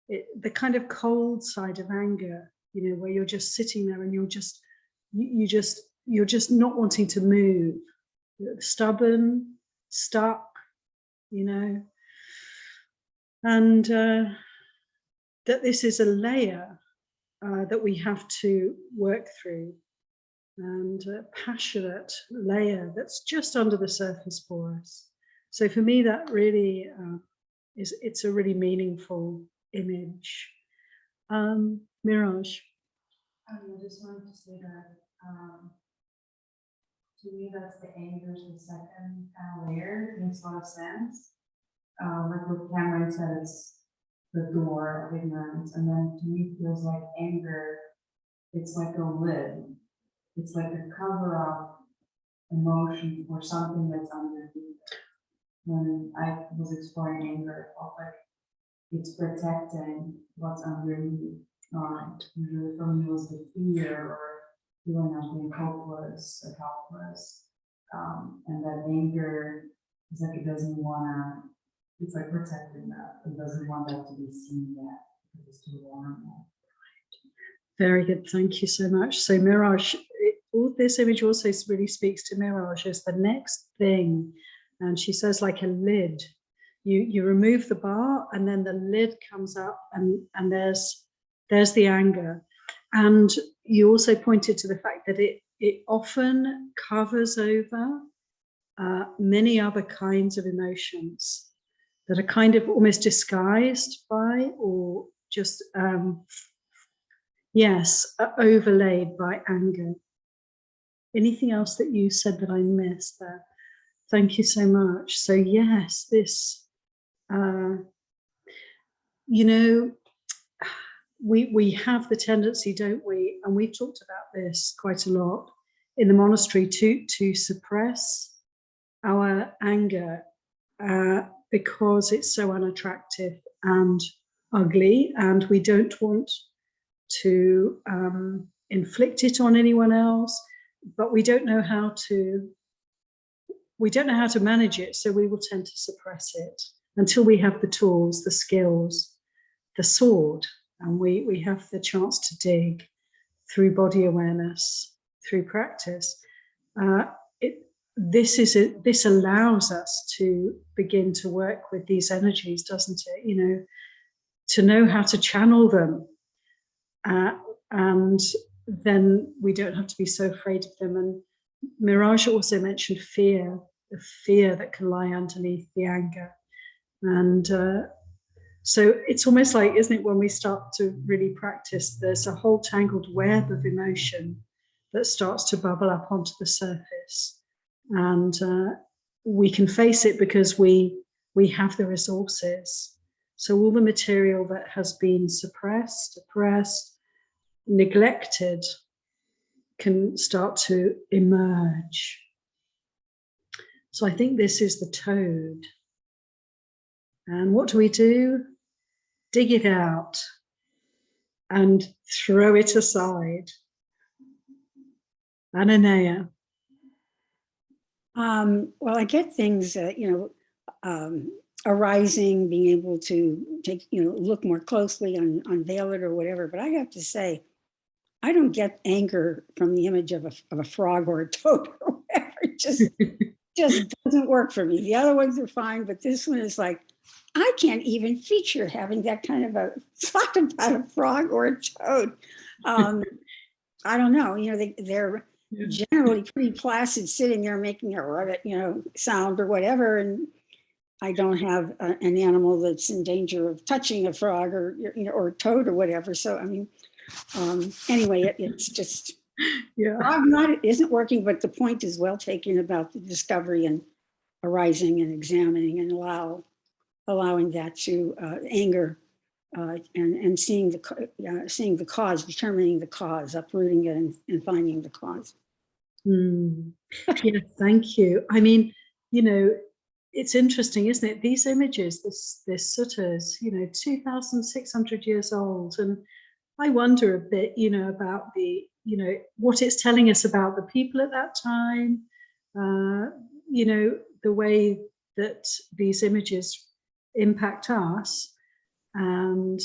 [SPEAKER 1] the kind of cold side of anger, you know, where you're just sitting there and you're just not wanting to move. You're stubborn, stuck, you know. And that this is a layer that we have to work through, and a passionate layer that's just under the surface for us. So for me, that really it's a really meaningful image. Mirage.
[SPEAKER 5] I just wanted to say that to me, that's the anger is the second layer. It makes a lot of sense. Like what Cameron says, the door of ignorance, and then to me it feels like anger, it's like a lid. It's like a cover-up emotion for something that's underneath. When I was exploring anger, I felt like it's protecting what's underneath. Usually for me it was the fear or feeling of being hopeless or helpless. And that anger is like it doesn't want to, it's like protecting that. It doesn't want that to be seen yet because it's too vulnerable.
[SPEAKER 1] Very good, thank you so much. So Mirage, all this image also really speaks to Mirage as the next thing. And she says like a lid. You remove the bar and then the lid comes up, and there's the anger. And you also pointed to the fact that it often covers over many other kinds of emotions that are kind of almost disguised by, or just, overlaid by anger. Anything else that you said that I missed there? Thank you so much. So yes, this, you know, we have the tendency, don't we? And we've talked about this quite a lot in the monastery to suppress our anger because it's so unattractive and ugly, and we don't want to inflict it on anyone else, but we don't know how to manage it, so we will tend to suppress it until we have the tools, the skills, the sword, and we have the chance to dig through body awareness, through practice. This allows us to begin to work with these energies, doesn't it? You know, to know how to channel them, and then we don't have to be so afraid of them. And Mirage also mentioned fear, the fear that can lie underneath the anger. And so it's almost like, isn't it, when we start to really practice, there's a whole tangled web of emotion that starts to bubble up onto the surface. And we can face it because we have the resources. So all the material that has been suppressed, oppressed, neglected can start to emerge. So I think this is the toad. And what do? Dig it out and throw it aside. Ananaya.
[SPEAKER 2] Well, I get things, arising, being able to take, look more closely, unveil it or whatever. But I have to say, I don't get anger from the image of a frog or a toad or whatever. It just doesn't work for me. The other ones are fine, but this one is like, I can't even feature having that kind of a thought about a frog or a toad. I don't know, they're generally pretty placid, sitting there making a rabbit, sound or whatever. And I don't have an animal that's in danger of touching a frog or, or a toad or whatever. So, I mean, anyway, it's just,
[SPEAKER 1] Yeah.
[SPEAKER 2] it isn't working, but the point is well taken about the discovery and arising and examining and allowing that to anger and seeing the cause, determining the cause, uprooting it and finding the cause.
[SPEAKER 1] Yeah, thank you. I mean, it's interesting, isn't it? These images, this suttas, 2,600 years old. And I wonder a bit, about what it's telling us about the people at that time, the way that these images impact us and,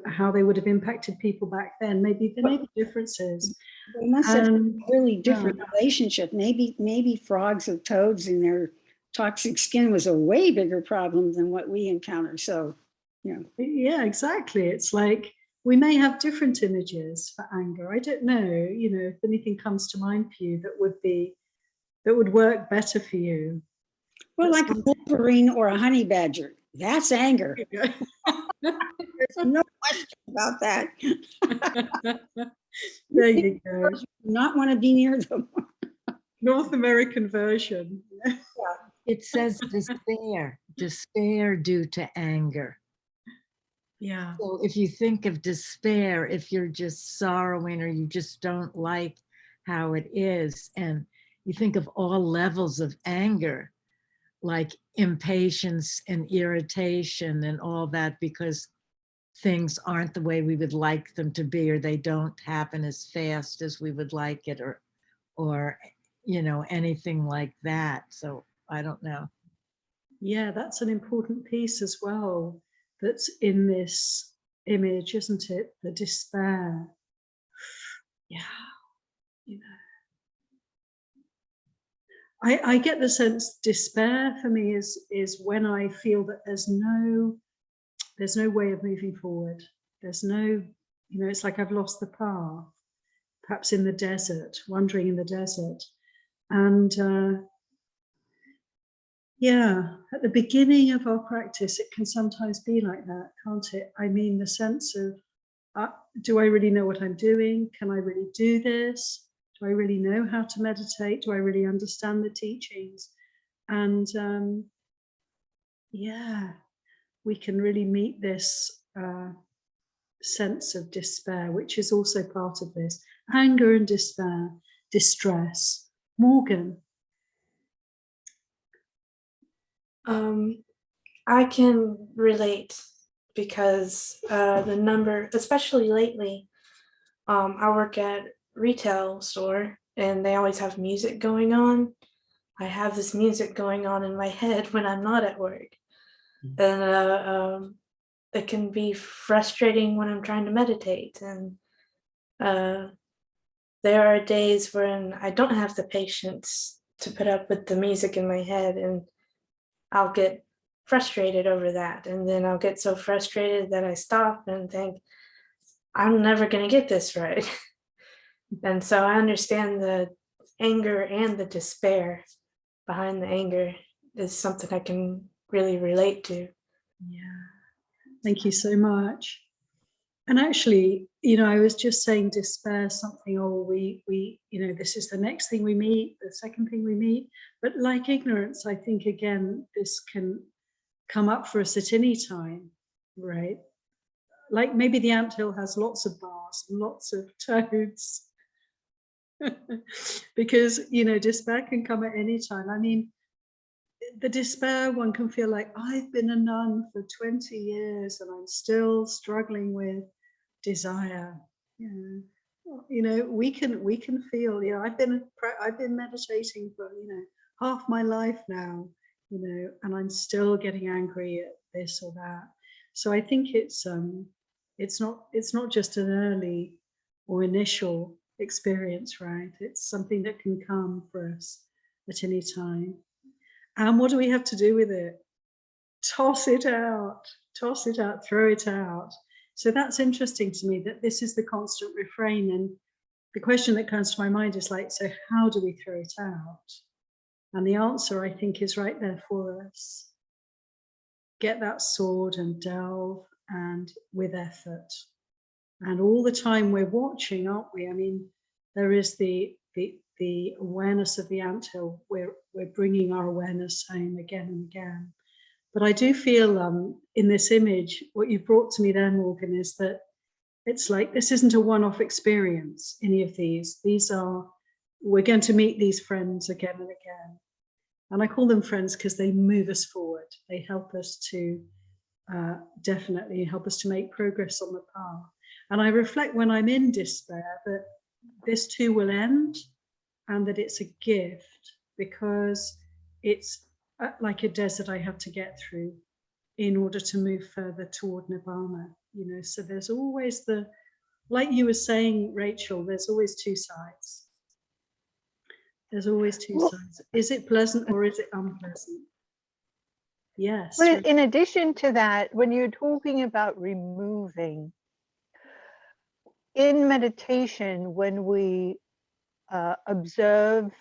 [SPEAKER 1] how they would have impacted people back then. Maybe there may be differences.
[SPEAKER 2] They must have a really different relationship. Maybe frogs or toads in their toxic skin was a way bigger problem than what we encounter. So,
[SPEAKER 1] Yeah, exactly. It's like we may have different images for anger. I don't know, if anything comes to mind for you that would work better for you.
[SPEAKER 2] Well, like a wolverine or a honey badger. That's anger. There's no question about that.
[SPEAKER 1] There you go.
[SPEAKER 2] Not want to be near them.
[SPEAKER 1] North American version.
[SPEAKER 7] It says despair due to anger.
[SPEAKER 1] Yeah.
[SPEAKER 7] So if you think of despair, if you're just sorrowing or you just don't like how it is, and you think of all levels of anger, like impatience and irritation and all that, because things aren't the way we would like them to be, or they don't happen as fast as we would like it, or anything like that. So I don't know.
[SPEAKER 1] Yeah, that's an important piece as well that's in this image, isn't it? The despair. Yeah, I get the sense despair for me is when I feel that there's no way of moving forward. There's no, it's like I've lost the path, perhaps in the desert, wandering in the desert. And yeah, at the beginning of our practice, it can sometimes be like that, can't it? I mean, the sense of, do I really know what I'm doing? Can I really do this? Do I really know how to meditate? Do I really understand the teachings? And yeah, we can really meet this sense of despair, which is also part of this. Anger and despair, distress. Morgan.
[SPEAKER 3] I can relate because the number, especially lately, I work at retail store and they always have music going on. I have this music going on in my head when I'm not at work. And it can be frustrating when I'm trying to meditate. And there are days when I don't have the patience to put up with the music in my head, and I'll get frustrated over that. And then I'll get so frustrated that I stop and think, I'm never going to get this right. And so I understand the anger and the despair behind the anger is something I can really relate to.
[SPEAKER 1] Yeah, thank you so much. And actually, I was just saying despair, something, we this is the next thing we meet, the second thing we meet. But like ignorance, I think, again, this can come up for us at any time, right? Like maybe the Anthill has lots of bars and lots of toads. Because, despair can come at any time. I mean, the despair, one can feel like, I've been a nun for 20 years and I'm still struggling with desire. We can feel, I've been meditating for half my life now, and I'm still getting angry at this or that. So I think it's not just an early or initial experience, right? It's something that can come for us at any time. And what do we have to do with it? Toss it out, throw it out. So that's interesting to me, that this is the constant refrain. And the question that comes to my mind is like, so how do we throw it out? And the answer, I think, is right there for us. Get that sword and delve, and with effort. And all the time we're watching, aren't we? I mean, there is the awareness of the anthill. We're bringing our awareness home again and again. But I do feel in this image, what you brought to me there, Morgan, is that it's like, this isn't a one-off experience, any of these. These are, we're going to meet these friends again and again. And I call them friends because they move us forward. They help us to definitely help us to make progress on the path. And I reflect when I'm in despair that this too will end, and that it's a gift, because it's like a desert I have to get through in order to move further toward nirvana. You know, so there's always the, like you were saying, Rachel, there's always two sides. There's always two sides. Is it pleasant or is it unpleasant? Yes.
[SPEAKER 8] Well, in addition to that, when you're talking about removing, in meditation, when we observe,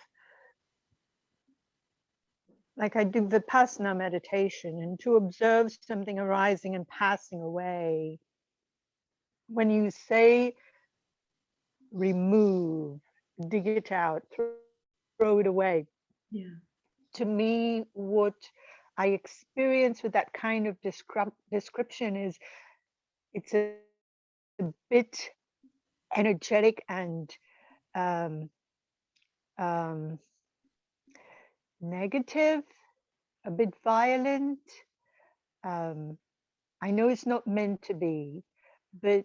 [SPEAKER 8] like I do Vipassana meditation, and to observe something arising and passing away, when you say remove, dig it out, throw it away,
[SPEAKER 1] Yeah.
[SPEAKER 8] to me, what I experience with that kind of description is it's a bit energetic and negative, a bit violent. I know it's not meant to be, but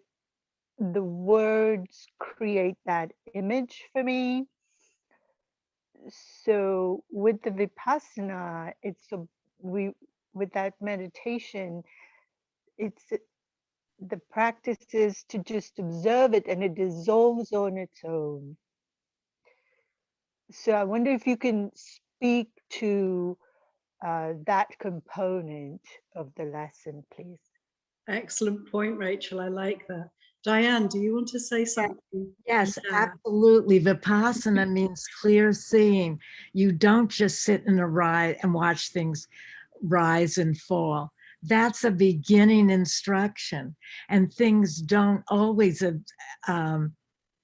[SPEAKER 8] the words create that image for me. So with the Vipassana, with that meditation, it's the practice is to just observe it, and it dissolves on its own. So I wonder if you can speak to that component of the lesson, please.
[SPEAKER 1] Excellent point, Rachel. I like that. Diane, do you want to say something?
[SPEAKER 7] Yes,
[SPEAKER 1] Yeah.
[SPEAKER 7] absolutely. Vipassana means clear seeing. You don't just sit in a ride and watch things rise and fall. That's a beginning instruction, and things don't always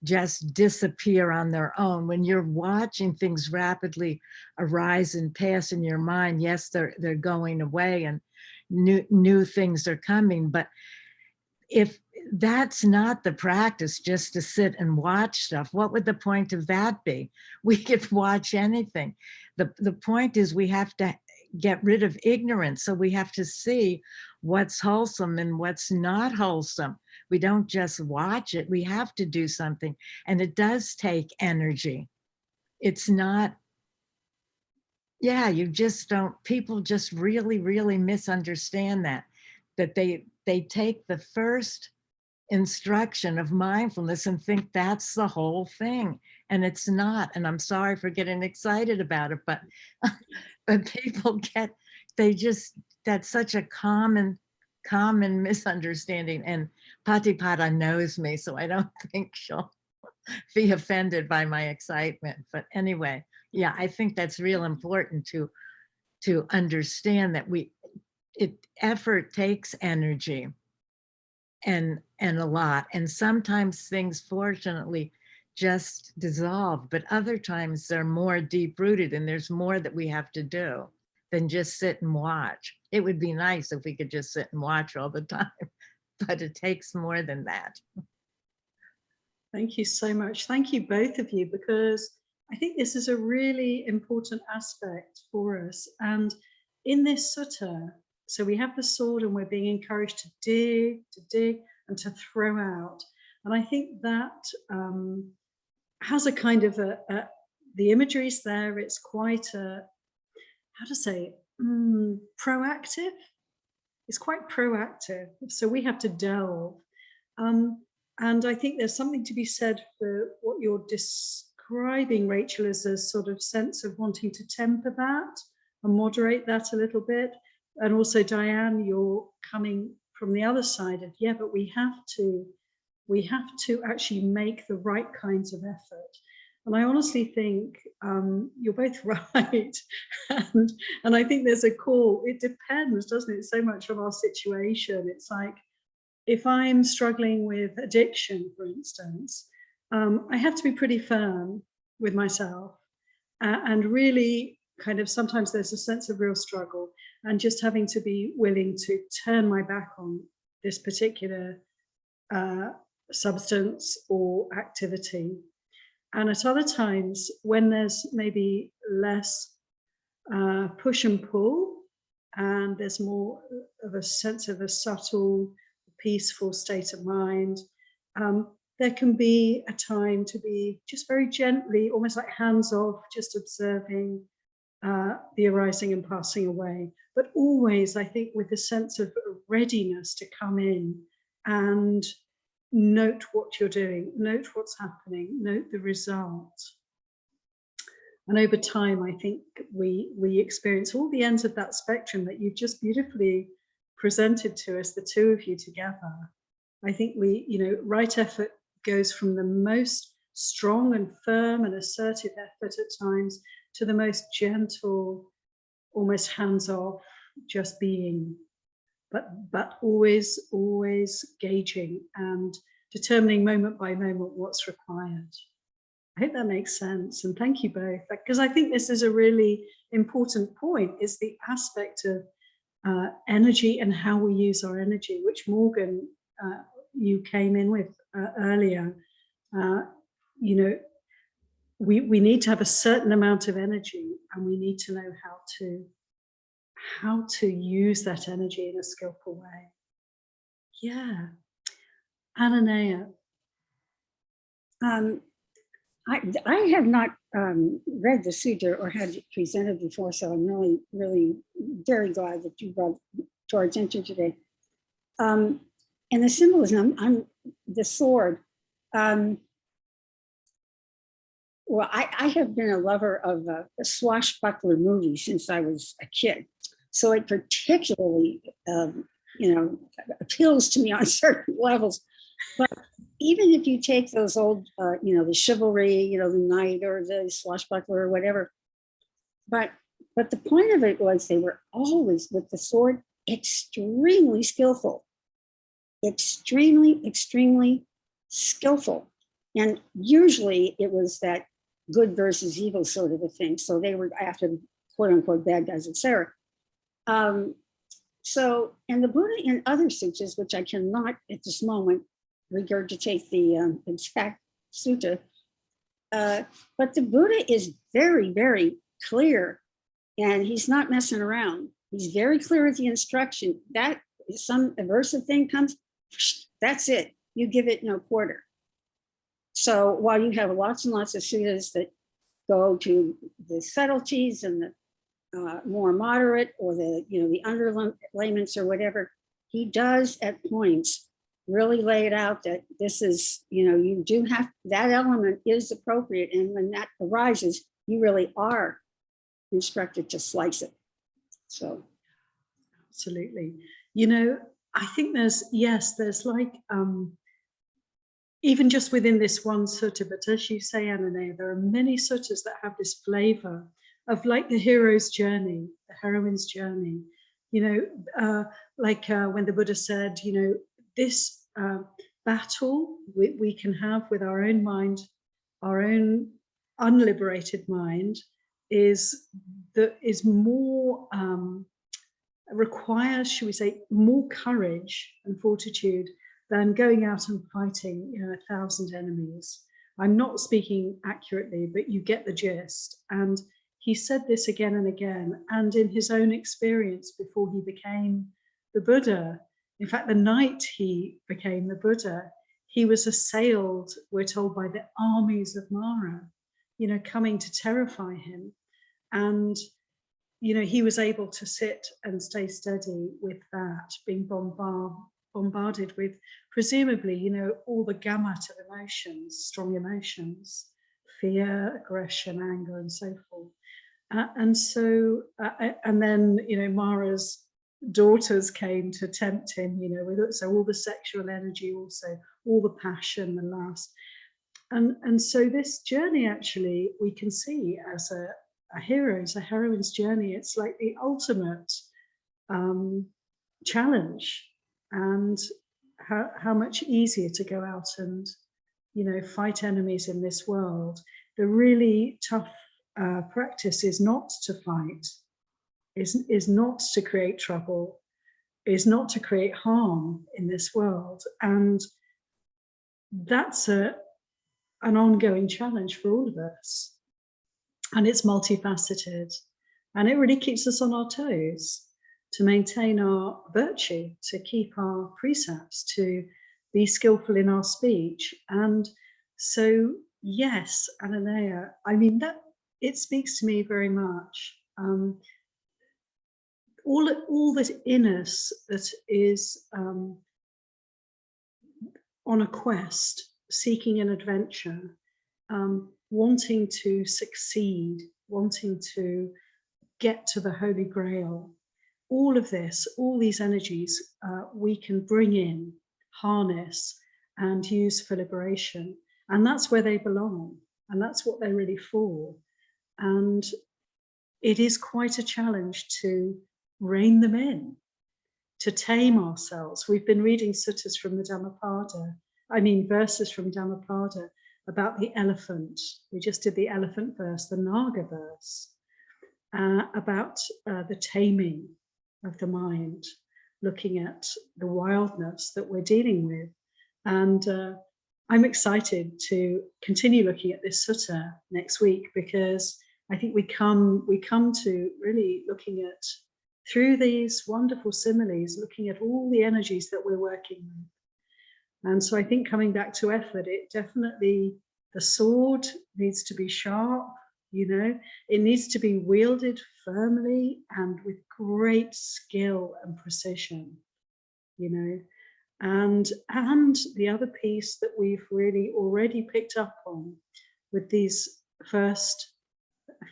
[SPEAKER 7] just disappear on their own. When you're watching things rapidly arise and pass in your mind, yes, they're going away and new things are coming. But if that's not the practice, just to sit and watch stuff, what would the point of that be? We could watch anything. The point is we have to get rid of ignorance. So we have to see what's wholesome and what's not wholesome. We don't just watch it. We have to do something. And it does take energy. It's not, yeah, you just don't, people just really, really misunderstand that they take the first instruction of mindfulness and think that's the whole thing, and it's not. And I'm sorry for getting excited about it, but people that's such a common misunderstanding. And Patipada knows me, so I don't think she'll be offended by my excitement. But anyway, yeah, I think that's real important to understand that effort takes energy. And a lot. And sometimes things, fortunately, just dissolve, but other times they're more deep rooted, and there's more that we have to do than just sit and watch. It would be nice if we could just sit and watch all the time, but it takes more than that.
[SPEAKER 1] Thank you so much. Thank you, both of you, because I think this is a really important aspect for us. And in this sutta, so we have the sword and we're being encouraged to dig and to throw out. And I think that has a kind of the imagery is there. It's quite how to say, proactive. It's quite proactive. So we have to delve. And I think there's something to be said for what you're describing, Rachel, as a sort of sense of wanting to temper that and moderate that a little bit. And also, Diane, you're coming from the other side of, yeah, but we have to actually make the right kinds of effort. And I honestly think you're both right. and I think there's a call. It depends, doesn't it, so much on our situation. It's like, if I'm struggling with addiction, for instance, I have to be pretty firm with myself and really kind of, sometimes there's a sense of real struggle, and just having to be willing to turn my back on this particular substance or activity. And at other times, when there's maybe less push and pull, and there's more of a sense of a subtle, peaceful state of mind, there can be a time to be just very gently, almost like hands off, just observing the arising and passing away. But always, I think, with a sense of readiness to come in and note what you're doing, note what's happening, note the result. And over time, I think we experience all the ends of that spectrum that you've just beautifully presented to us, the two of you together. I think right effort goes from the most strong and firm and assertive effort at times to the most gentle, almost hands-off, just being, but always gauging and determining moment by moment what's required. I hope that makes sense, and thank you both, because I think this is a really important point, is the aspect of energy and how we use our energy, which Morgan, you came in with earlier. We need to have a certain amount of energy, and we need to know how to use that energy in a skillful way. Yeah. Ananea.
[SPEAKER 2] I have not read the sutta or had it presented before, so I'm really very glad that you brought it to our attention today. And the symbolism, I'm the sword. Well, I have been a lover of swashbuckler movies since I was a kid, so it particularly, appeals to me on certain levels. But even if you take those old, the chivalry, the knight or the swashbuckler or whatever, but the point of it was they were always, with the sword, extremely skillful, extremely skillful. And usually it was that good versus evil sort of a thing. So they were after quote unquote bad guys, etc. So, and the Buddha in other sutras, which I cannot at this moment regurgitate the exact sutta, but the Buddha is very clear, and he's not messing around. He's very clear with the instruction that if some aversive thing comes, that's it. You give it no quarter. So while you have lots and lots of suttas that go to the subtleties and the more moderate, or the the underlayments or whatever, he does at points really lay it out that this is, you do have, that element is appropriate, and when that arises, you really are instructed to slice it. So
[SPEAKER 1] Absolutely. I think there's like, even just within this one sutta, but as you say, Ananea, there are many suttas that have this flavor of like the hero's journey, the heroine's journey. When the Buddha said, this battle we can have with our own mind, our own unliberated mind, is more requires, should we say, more courage and fortitude than going out and fighting 1,000 enemies. I'm not speaking accurately, but you get the gist. And he said this again and again, and in his own experience before he became the Buddha. In fact, the night he became the Buddha, he was assailed, we're told, by the armies of Mara, coming to terrify him. And, he was able to sit and stay steady with that, being bombarded with, presumably, all the gamut of emotions, strong emotions, fear, aggression, anger, and so forth. And then, Mara's daughters came to tempt him, with it. So all the sexual energy, also all the passion, the lust. And so this journey, actually, we can see as a hero's, a heroine's journey. It's like the ultimate challenge, and how much easier to go out and, you know, fight enemies in this world. The really tough practice is not to fight, is not to create trouble, is not to create harm in this world. And that's an ongoing challenge for all of us. And it's multifaceted. And it really keeps us on our toes to maintain our virtue, to keep our precepts, to be skillful in our speech. And so, yes, Ananea, I mean, that it speaks to me very much. All this inness that is on a quest, seeking an adventure, wanting to succeed, wanting to get to the Holy Grail. All of this, all these energies, we can bring in, harness, and use for liberation. And that's where they belong. And that's what they're really for. And it is quite a challenge to rein them in, to tame ourselves. We've been reading suttas from the Dhammapada, verses from Dhammapada about the elephant. We just did the elephant verse, the Naga verse, about the taming of the mind, looking at the wildness that we're dealing with. And I'm excited to continue looking at this sutta next week, because I think we come to really looking at, through these wonderful similes, looking at all the energies that we're working with. And so I think, coming back to effort, it definitely, the sword needs to be sharp, you know, it needs to be wielded firmly and with great skill and precision, you know. And the other piece that we've really already picked up on with these first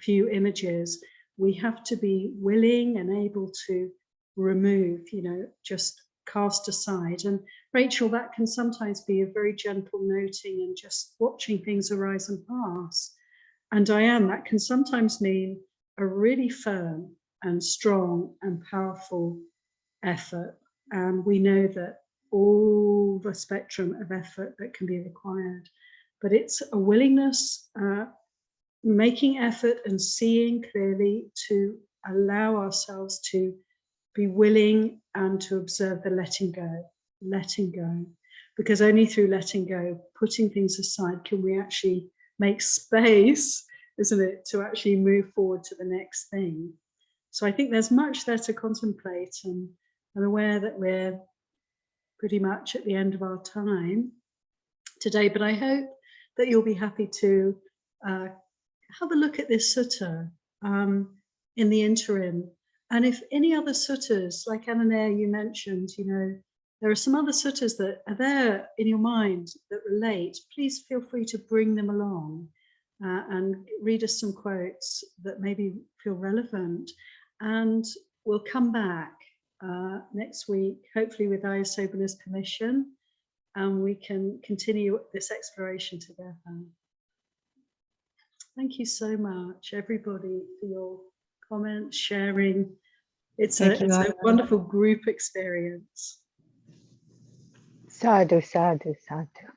[SPEAKER 1] few images, we have to be willing and able to remove, you know, just cast aside. And Rachel, that can sometimes be a very gentle noting and just watching things arise and pass. And Diane, that can sometimes mean a really firm and strong and powerful effort. And we know that all the spectrum of effort that can be required, but it's a willingness, making effort and seeing clearly, to allow ourselves to be willing and to observe the letting go, because only through letting go, putting things aside, can we actually make space, isn't it, to actually move forward to the next thing. So I think there's much there to contemplate, and I'm aware that we're pretty much at the end of our time today, but I hope that you'll be happy to have a look at this sutta in the interim. And if any other suttas, like Ananea, you mentioned, you know, there are some other suttas that are there in your mind that relate, please feel free to bring them along and read us some quotes that maybe feel relevant. And we'll come back next week, hopefully with Ayasoba's permission, and we can continue this exploration together. Thank you so much, everybody, for your comments, sharing. It's a wonderful group experience.
[SPEAKER 8] Sadhu, sadhu, sadhu.